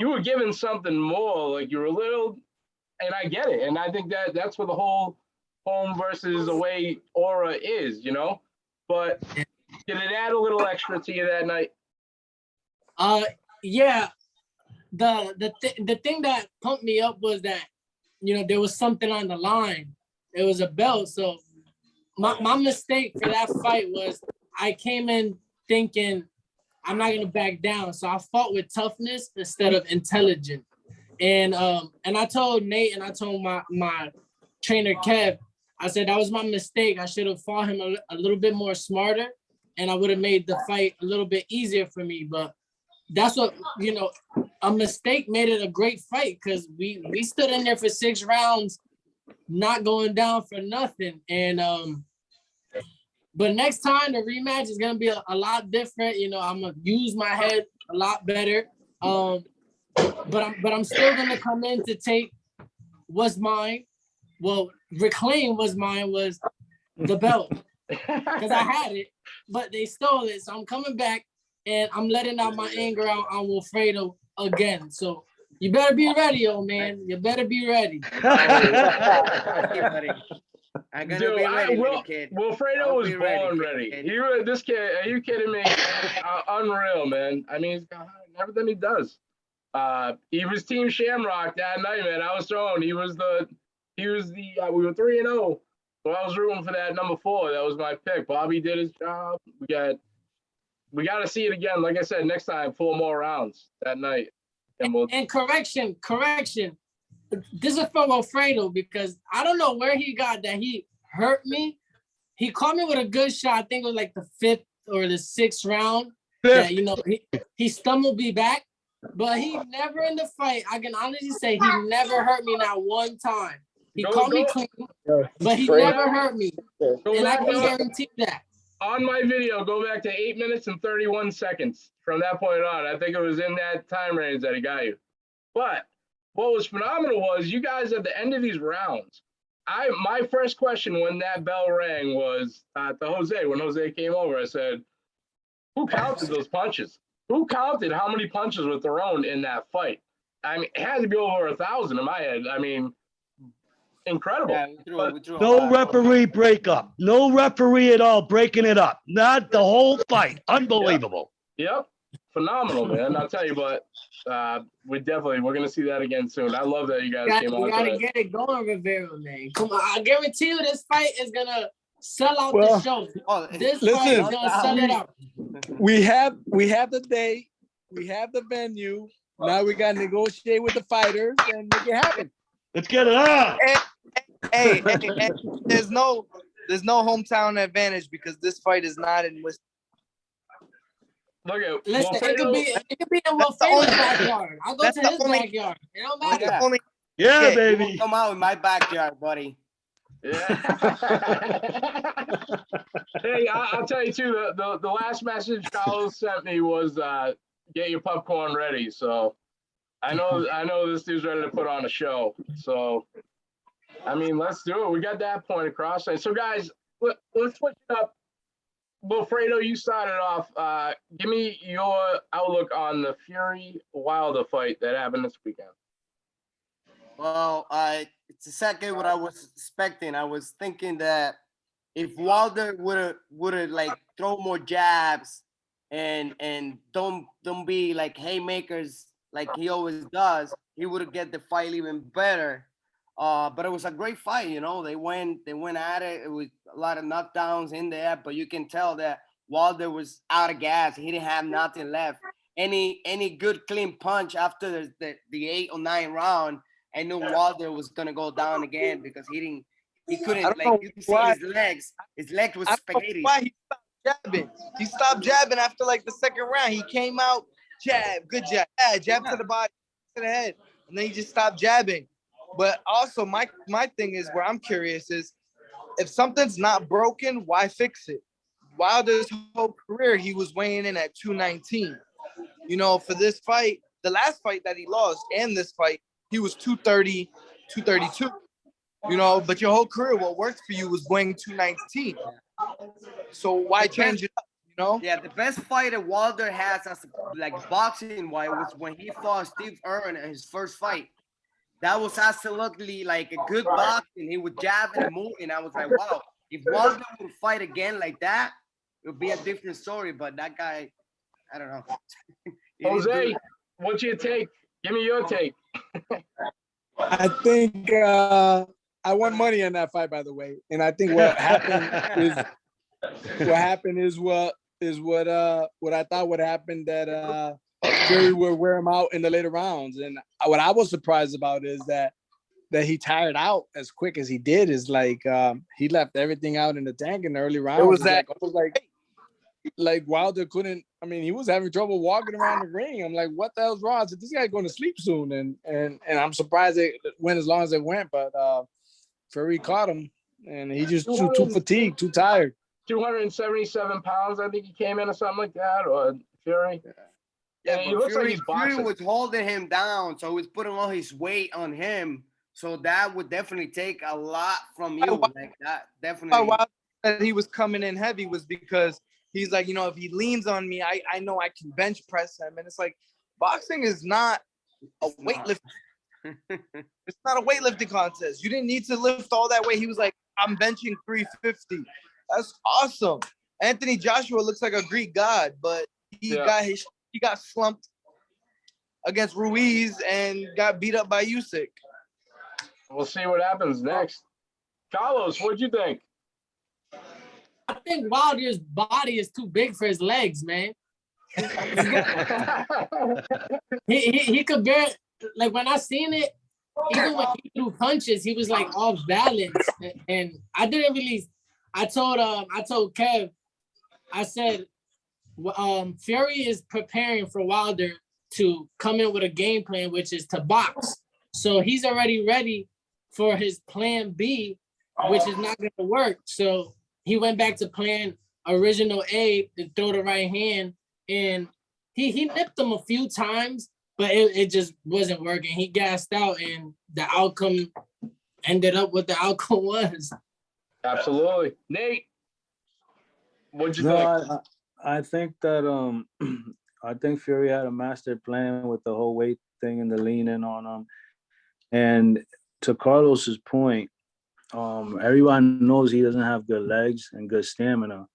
[SPEAKER 1] you were giving something more, like you were a little, and I get it, and I think that's what the whole home versus away aura is, you know. But did it add a little extra to you that night?
[SPEAKER 4] Yeah. The thing that pumped me up was that, you know, there was something on the line. It was a belt. So my mistake for that fight was I came in thinking I'm not gonna back down. So I fought with toughness instead of intelligence. And I told Nate and I told my trainer Kev, I said that was my mistake. I should have fought him a little bit more smarter, and I would have made the fight a little bit easier for me. But that's what, you know, a mistake made it a great fight because we stood in there for 6 rounds, not going down for nothing. And but next time the rematch is gonna be a lot different. You know, I'm gonna use my head a lot better. But I'm still gonna come in to take what's mine. Well, reclaim what's mine was the belt because I had it, but they stole it. So I'm coming back and I'm letting out my anger out on Wifredo again. So you better be ready, old man. You better be ready.
[SPEAKER 6] I'm gonna be ready, little kid.
[SPEAKER 1] Wifredo was born ready. This kid, are you kidding me? Unreal, man. I mean, he's got everything he does. He was Team Shamrock that night, man. I was throwing. We were 3-0. So I was rooting for that number 4. That was my pick. Bobby did his job. We got to see it again. Like I said, next time, 4 more rounds that night.
[SPEAKER 4] And correction. This is from Wifredo because I don't know where he got that he hurt me, he caught me with a good shot. I think it was like the 5th or the 6th round. That, you know, he stumbled me back, but he never in the fight. I can honestly say he never hurt me not one time. He caught me clean, but he never hurt me, and I can guarantee that.
[SPEAKER 1] On my video, go back to 8 minutes and 31 seconds from that point on. I think it was in that time range that he got you. But what was phenomenal was you guys at the end of these rounds, my first question when that bell rang was to Jose. When Jose came over, I said, who counted those punches? Who counted how many punches were thrown in that fight? I mean, it had to be over 1,000 in my head. I mean, incredible.
[SPEAKER 6] Yeah, we threw
[SPEAKER 7] No referee breakup. No referee at all breaking it up. Not the whole fight. Unbelievable.
[SPEAKER 1] Yep. Phenomenal, man. I'll tell you, but we're going to see that again soon. I love that you guys came on.
[SPEAKER 4] You got to get it going, Rivera, man. Come on. I guarantee you this fight is going to sell out the show. This fight is going to sell it out.
[SPEAKER 5] We have the day. We have the venue. Now we got to negotiate with the fighters and make it happen.
[SPEAKER 7] Let's get it on.
[SPEAKER 3] Hey, there's no hometown advantage because this fight is not in Worcester.
[SPEAKER 1] Look at
[SPEAKER 4] Listen, it could be in Wifredo's backyard. I'll go to his backyard. It don't matter.
[SPEAKER 7] Yeah, baby.
[SPEAKER 6] Come out in my backyard, buddy.
[SPEAKER 1] Yeah. Hey, I'll tell you too. The last message Carlos sent me was get your popcorn ready. So I know this dude's ready to put on a show. So I mean, let's do it. We got that point across. So guys, let's switch it up. Wifredo, you started off. Give me your outlook on the Fury Wilder fight that happened this weekend.
[SPEAKER 6] Well, it's exactly what I was expecting. I was thinking that if Wilder would have like throw more jabs and don't be like haymakers like he always does, he would have get the fight even better. But it was a great fight, you know. They went at it. It was a lot of knockdowns in there, but you can tell that Wilder was out of gas. He didn't have nothing left. Any good clean punch after the 8 or 9 round, I knew Wilder was gonna go down again because he couldn't, like, you can see his legs was spaghetti.
[SPEAKER 3] Why he stopped jabbing? He stopped jabbing after like the 2nd round. He came out, jab, good jab, jab to the body, to the head, and then he just stopped jabbing. But also my thing is where I'm curious is if something's not broken, why fix it? Wilder's whole career, he was weighing in at 219. You know, for this fight, the last fight that he lost and this fight, he was 230, 232. You know, but your whole career, what worked for you was weighing 219. So why change it up, you know?
[SPEAKER 6] Yeah, the best fight that Wilder has as like boxing-wise was when he fought Steve Irwin in his first fight. That was absolutely like a good boxing. He would jab and move, and I was like, wow, if Wilder would fight again like that, it would be a different story. But that guy, I don't know.
[SPEAKER 1] Jose, what's your take? Give me your take.
[SPEAKER 5] I think I won money on that fight, by the way, and I think what happened is what I thought would happen, that Fury would wear him out in the later rounds. And what I was surprised about is that he tired out as quick as he did. Is like he left everything out in the tank in the early rounds.
[SPEAKER 3] It was
[SPEAKER 5] like Wilder couldn't. I mean, he was having trouble walking around the ring. I'm like, what the hell's wrong? I said, this guy's going to sleep soon. And I'm surprised it went as long as it went. But Fury caught him, and he just too fatigued, too tired.
[SPEAKER 1] 277 pounds, I think he came in or something like that, or Fury.
[SPEAKER 6] Yeah,
[SPEAKER 1] he looks like he's
[SPEAKER 6] Fury
[SPEAKER 1] boxing.
[SPEAKER 6] was holding him down, so he was putting all his weight on him. So that would definitely take a lot from you. Like that, definitely.
[SPEAKER 3] Why he was coming in heavy was because he's like, you know, if he leans on me, I know I can bench press him. And it's like, boxing is not a weightlifting. It's not a weightlifting contest. You didn't need to lift all that weight. He was like, I'm benching 350. That's awesome. Anthony Joshua looks like a Greek god, but he got slumped against Ruiz and got beat up by Usyk.
[SPEAKER 1] We'll see what happens next. Carlos, what'd you think?
[SPEAKER 4] I think Wilder's body is too big for his legs, man. he could bear, like, when I seen it, even when he threw punches, he was like off balance, and I I told Kev, I said, Fury is preparing for Wilder to come in with a game plan, which is to box. So he's already ready for his plan B, which is not going to work. So he went back to plan original A to throw the right hand, and he nipped him a few times, but it just wasn't working. He gassed out, and the outcome ended up what the outcome was.
[SPEAKER 1] Absolutely. Nate, what'd you think?
[SPEAKER 2] I think that I think Fury had a master plan with the whole weight thing and the leaning on him. And to Carlos's point, everyone knows he doesn't have good legs and good stamina.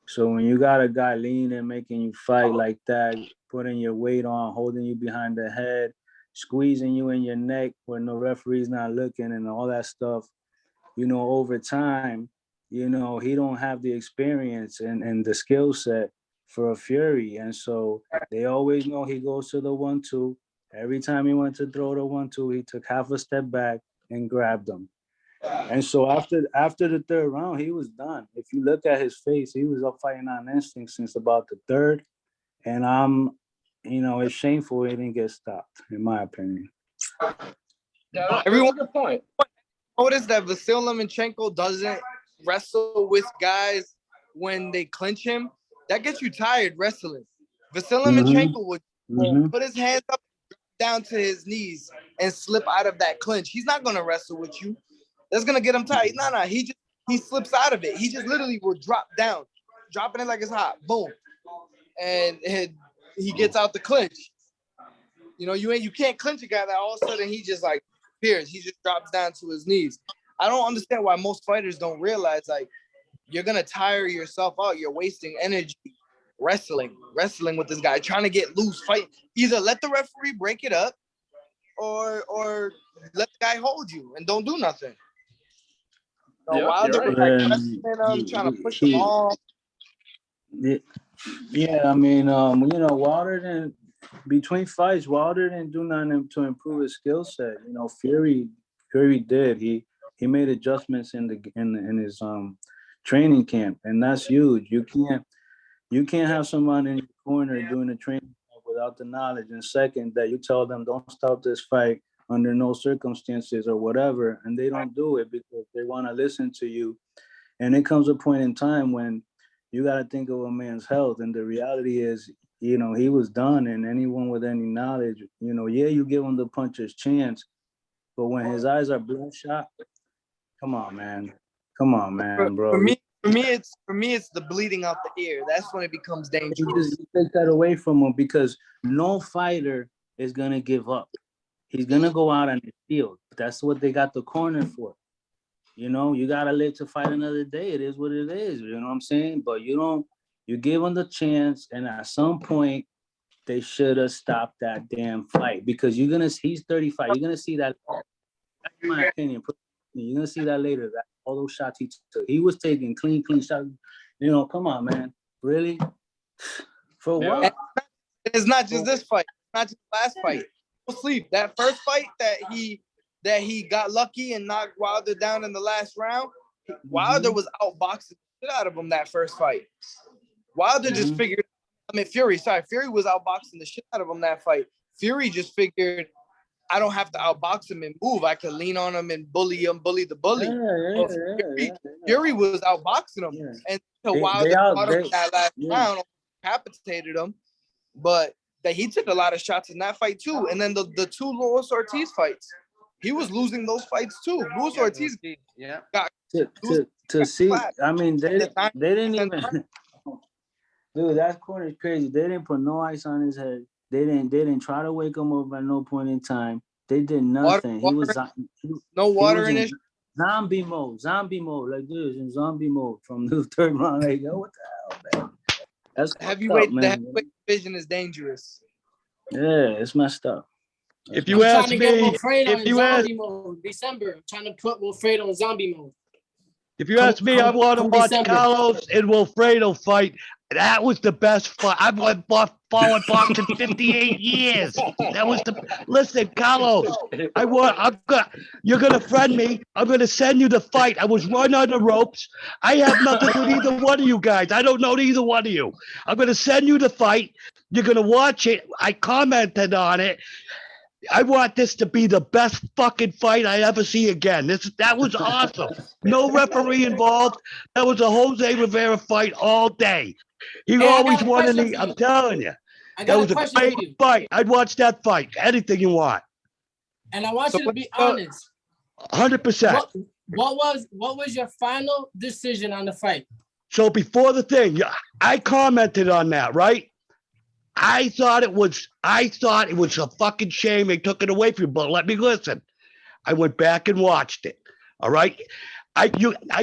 [SPEAKER 2] So when you got a guy leaning, making you fight like that, putting your weight on, holding you behind the head, squeezing you in your neck when the referee's not looking and all that stuff, over time, he don't have the experience and the skill set for a Fury. And so they always know he goes to the 1-2. Every time he went to throw the 1-2, he took half a step back and grabbed him. And so after the third round, he was done. If you look at his face, he was up fighting on instinct since about the third. And it's shameful he didn't get stopped, in my opinion.
[SPEAKER 1] Yeah,
[SPEAKER 3] Everyone,
[SPEAKER 1] good point.
[SPEAKER 3] Notice that Vasil Lomachenko doesn't wrestle with guys when they clinch him. That gets you tired wrestling. Vasil Lomachenko would put his hands up down to his knees and slip out of that clinch. He's not gonna wrestle with you. That's gonna get him tired. No, he slips out of it. He just literally will drop down, dropping it like it's hot. Boom, and he gets out the clinch. You can't clinch a guy that all of a sudden he just like appears. He just drops down to his knees. I don't understand why most fighters don't realize like you're gonna tire yourself out. You're wasting energy wrestling with this guy, trying to get loose, fight. Either let the referee break it up or let the guy hold you and don't do nothing. Wilder was like pressing him, trying to push him off.
[SPEAKER 2] Yeah, I mean, Wilder didn't, between fights, Wilder didn't do nothing to improve his skill set. Fury did. He made adjustments in his training camp, and that's huge. You can't have someone in your corner doing the training camp without the knowledge. And second, that you tell them don't stop this fight under no circumstances or whatever, and they don't do it because they want to listen to you. And it comes a point in time when you got to think of a man's health, and the reality is, he was done. And anyone with any knowledge, you give him the puncher's chance, but when his eyes are bloodshot, come on, man, bro.
[SPEAKER 3] For me, it's the bleeding out the ear. That's when it becomes dangerous.
[SPEAKER 2] You take that away from him because no fighter is gonna give up. He's gonna go out on the field. That's what they got the corner for. You gotta live to fight another day. It is what it is. You know what I'm saying? But you give him the chance, and at some point, they should have stopped that damn fight because he's 35. You're gonna see that. That's my opinion. You're gonna see that later. That all those shots he took, he was taking clean shots. Come on, man. Really? For what?
[SPEAKER 3] It's not just this fight. It's not just the last fight. Don't sleep. That first fight that he got lucky and knocked Wilder down in the last round. Wilder was outboxing the shit out of him that first fight. Wilder just figured. Fury was outboxing the shit out of him that fight. Fury just figured, I don't have to outbox him and move. I can lean on him and bully the bully. Fury was outboxing him. Yeah. And Wilder fought him that last round, decapitated him. But that he took a lot of shots in that fight too. And then the two Luis Ortiz fights, he was losing those fights too. Luis Ortiz got
[SPEAKER 2] to see. I mean, they didn't even. Dude, that corner is crazy. They didn't put no ice on his head. They didn't try to wake him up at no point in time. They did nothing.
[SPEAKER 3] No water in it.
[SPEAKER 2] Zombie mode. Like this in zombie mode from the third round. Like, what the hell, man? That's
[SPEAKER 3] heavyweight. The heavyweight division is dangerous.
[SPEAKER 2] Yeah, it's messed up.
[SPEAKER 7] If you ask me,
[SPEAKER 4] if you ask mode, December, I'm trying to put Wifredo in zombie mode.
[SPEAKER 7] If you ask me, I want to watch Carlos and Wifredo fight That was the best fight. I've followed boxing 58 years. That was listen, Carlos. You're gonna friend me. I'm gonna send you the fight. I was run on the ropes. I have nothing with either one of you guys. I don't know either one of you. I'm gonna send you the fight. You're gonna watch it. I commented on it. I want this to be the best fucking fight I ever see again. That was awesome. No referee involved. That was a Jose Rivera fight all day. He
[SPEAKER 4] Hey, I
[SPEAKER 7] always
[SPEAKER 4] got a
[SPEAKER 7] won.
[SPEAKER 4] question for
[SPEAKER 7] I'm
[SPEAKER 4] you.
[SPEAKER 7] telling you,
[SPEAKER 4] I
[SPEAKER 7] that
[SPEAKER 4] got
[SPEAKER 7] was
[SPEAKER 4] a
[SPEAKER 7] a
[SPEAKER 4] question for
[SPEAKER 7] great
[SPEAKER 4] you,
[SPEAKER 7] fight. I'd watch that fight. Anything you want.
[SPEAKER 4] and I want
[SPEAKER 3] So
[SPEAKER 4] you to be
[SPEAKER 3] so-
[SPEAKER 4] honest.
[SPEAKER 7] 100%.
[SPEAKER 4] What was your final decision on the fight?
[SPEAKER 7] So before the thing, I commented on that, right? I thought it was a fucking shame they took it away from you, but let me listen. I went back and watched it. All right. I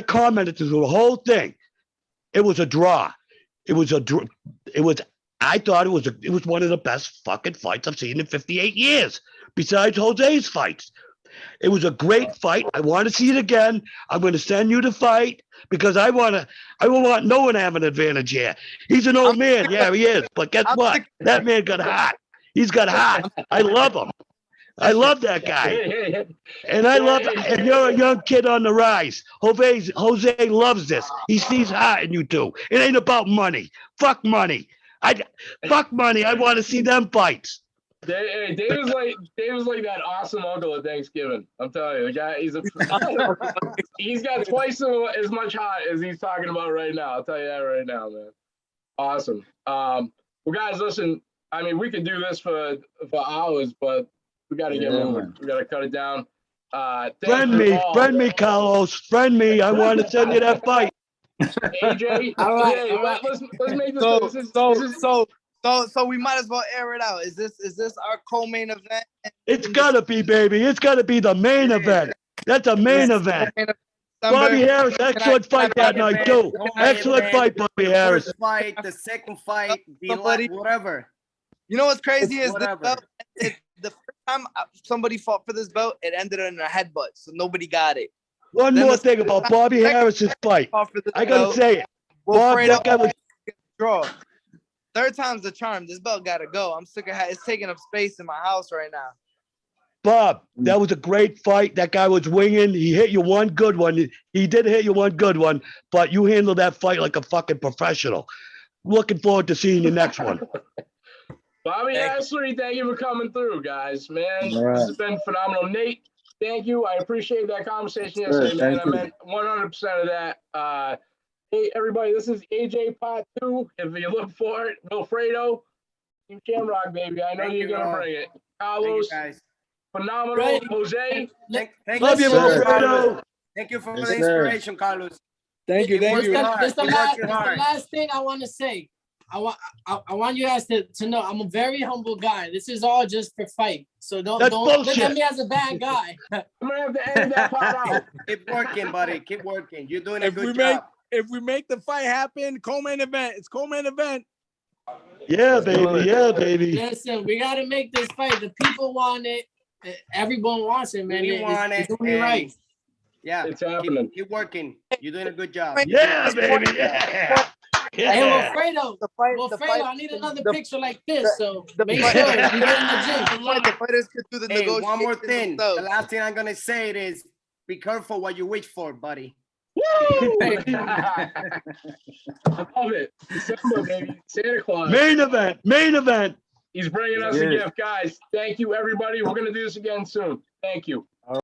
[SPEAKER 7] commented through the whole thing. It was a draw. I thought it was one of the best fucking fights I've seen in 58 years, besides Jose's fights. It was a great fight. I want to see it again. I'm going to send you the fight because I will want no one to have an advantage here. He's an old man. Yeah, he is. But guess what? That man got hot. He's got hot. I love him. I love that guy. And and you're a young kid on the rise. Jose loves this. He sees heart in you two. It ain't about money. Fuck money. Fuck money. I want to see them fights.
[SPEAKER 1] Dave was like that awesome uncle at Thanksgiving. I'm telling you, the guy, he's got twice as much hot as he's talking about right now. I'll tell you that right now, man. Awesome. Well, guys, listen. I mean, we could do this for hours, but we got to get moving.
[SPEAKER 2] Man.
[SPEAKER 1] We got to cut it down.
[SPEAKER 7] Friend me, Carlos. Friend me. I want to send you that fight.
[SPEAKER 1] AJ.
[SPEAKER 4] All right,
[SPEAKER 1] Hey,
[SPEAKER 4] all right.
[SPEAKER 1] let's make this.
[SPEAKER 3] So we might as well air it out. Is this our co-main event?
[SPEAKER 7] It's gotta be, baby. It's gotta be the main event. That's a main event. Bobby Harris, excellent fight that night too. Excellent fight, Bobby Harris.
[SPEAKER 6] First fight, the second fight, whatever.
[SPEAKER 3] You know what's crazy is this
[SPEAKER 6] Whatever.
[SPEAKER 3] belt, the first time somebody fought for this belt, it ended in a headbutt, so nobody got it.
[SPEAKER 7] One
[SPEAKER 3] Then
[SPEAKER 7] more
[SPEAKER 3] the
[SPEAKER 7] thing about Bobby Harris's fight.
[SPEAKER 3] Fought for this
[SPEAKER 7] I gotta
[SPEAKER 3] belt,
[SPEAKER 7] say it. Bob,
[SPEAKER 3] Wifredo
[SPEAKER 7] that guy was
[SPEAKER 3] draw. Third time's the charm. This belt gotta go. I'm sick of it's taking up space in my house right now.
[SPEAKER 7] Bob, that was a great fight. That guy was winging. He hit you one good one. He did hit you one good one, but you handled that fight like a fucking professional. Looking forward to seeing your next one.
[SPEAKER 1] Bobby Ashley, thank you for coming through, guys. Man,
[SPEAKER 2] All right.
[SPEAKER 1] this has been phenomenal. Nate, thank you. I appreciate that conversation
[SPEAKER 2] Sure,
[SPEAKER 1] yesterday, man.
[SPEAKER 2] thank
[SPEAKER 1] I
[SPEAKER 2] you.
[SPEAKER 1] meant 100% of that. Hey, everybody, this is AJ Part 2. If you look for it, Wifredo, Team Shamrock, baby. I know
[SPEAKER 6] Thank
[SPEAKER 1] you're
[SPEAKER 6] you,
[SPEAKER 1] going to
[SPEAKER 6] all.
[SPEAKER 1] bring it.
[SPEAKER 6] Thank you,
[SPEAKER 1] Carlos,
[SPEAKER 6] guys.
[SPEAKER 1] phenomenal.
[SPEAKER 4] Right.
[SPEAKER 1] Jose,
[SPEAKER 6] Thank
[SPEAKER 7] Love you,
[SPEAKER 6] so much,
[SPEAKER 2] Sir.
[SPEAKER 6] Carlos.
[SPEAKER 7] Wilfredo.
[SPEAKER 6] Thank you for
[SPEAKER 2] Yes,
[SPEAKER 6] the
[SPEAKER 2] sir.
[SPEAKER 6] inspiration, Carlos.
[SPEAKER 5] Thank you. Thank
[SPEAKER 6] Work
[SPEAKER 5] you.
[SPEAKER 6] hard.
[SPEAKER 4] This the
[SPEAKER 6] Keep
[SPEAKER 4] last,
[SPEAKER 6] working
[SPEAKER 4] this the
[SPEAKER 6] hard.
[SPEAKER 4] last thing I want to say. I want you guys to know I'm a very humble guy. This is all just for fight. So don't
[SPEAKER 7] That's
[SPEAKER 4] look at
[SPEAKER 7] bullshit.
[SPEAKER 4] me as a bad guy.
[SPEAKER 1] I'm going to have to edit that part out.
[SPEAKER 6] Keep working, buddy. Keep working. You're doing a
[SPEAKER 5] If we
[SPEAKER 6] good
[SPEAKER 5] make
[SPEAKER 6] job.
[SPEAKER 5] if we make the fight happen, co-main event. It's co-main event.
[SPEAKER 7] Yeah, baby. Yeah, baby.
[SPEAKER 4] Listen, we gotta make this fight. The people want it. Everyone wants it, man.
[SPEAKER 6] We want
[SPEAKER 4] It's
[SPEAKER 6] it,
[SPEAKER 4] only right.
[SPEAKER 6] and yeah,
[SPEAKER 1] It's happening.
[SPEAKER 6] keep working. You're doing a good job.
[SPEAKER 7] Yeah, baby. Yeah.
[SPEAKER 4] Hey,
[SPEAKER 7] Yeah.
[SPEAKER 4] Wilfredo,
[SPEAKER 3] The fight,
[SPEAKER 4] Wilfredo, I need another
[SPEAKER 3] the-
[SPEAKER 4] picture like this. So
[SPEAKER 3] the
[SPEAKER 4] make
[SPEAKER 3] fight-
[SPEAKER 4] sure you get in the gym.
[SPEAKER 3] the fighters could do the
[SPEAKER 6] Hey,
[SPEAKER 3] negotiation.
[SPEAKER 6] one more thing. The
[SPEAKER 3] themselves.
[SPEAKER 6] last thing I'm gonna say it is be careful what you wish for, buddy.
[SPEAKER 1] I love it. December, baby. Santa Claus.
[SPEAKER 7] Main event. Main event.
[SPEAKER 1] He's bringing us a gift. Guys, thank you, everybody. We're going to do this again soon. Thank you.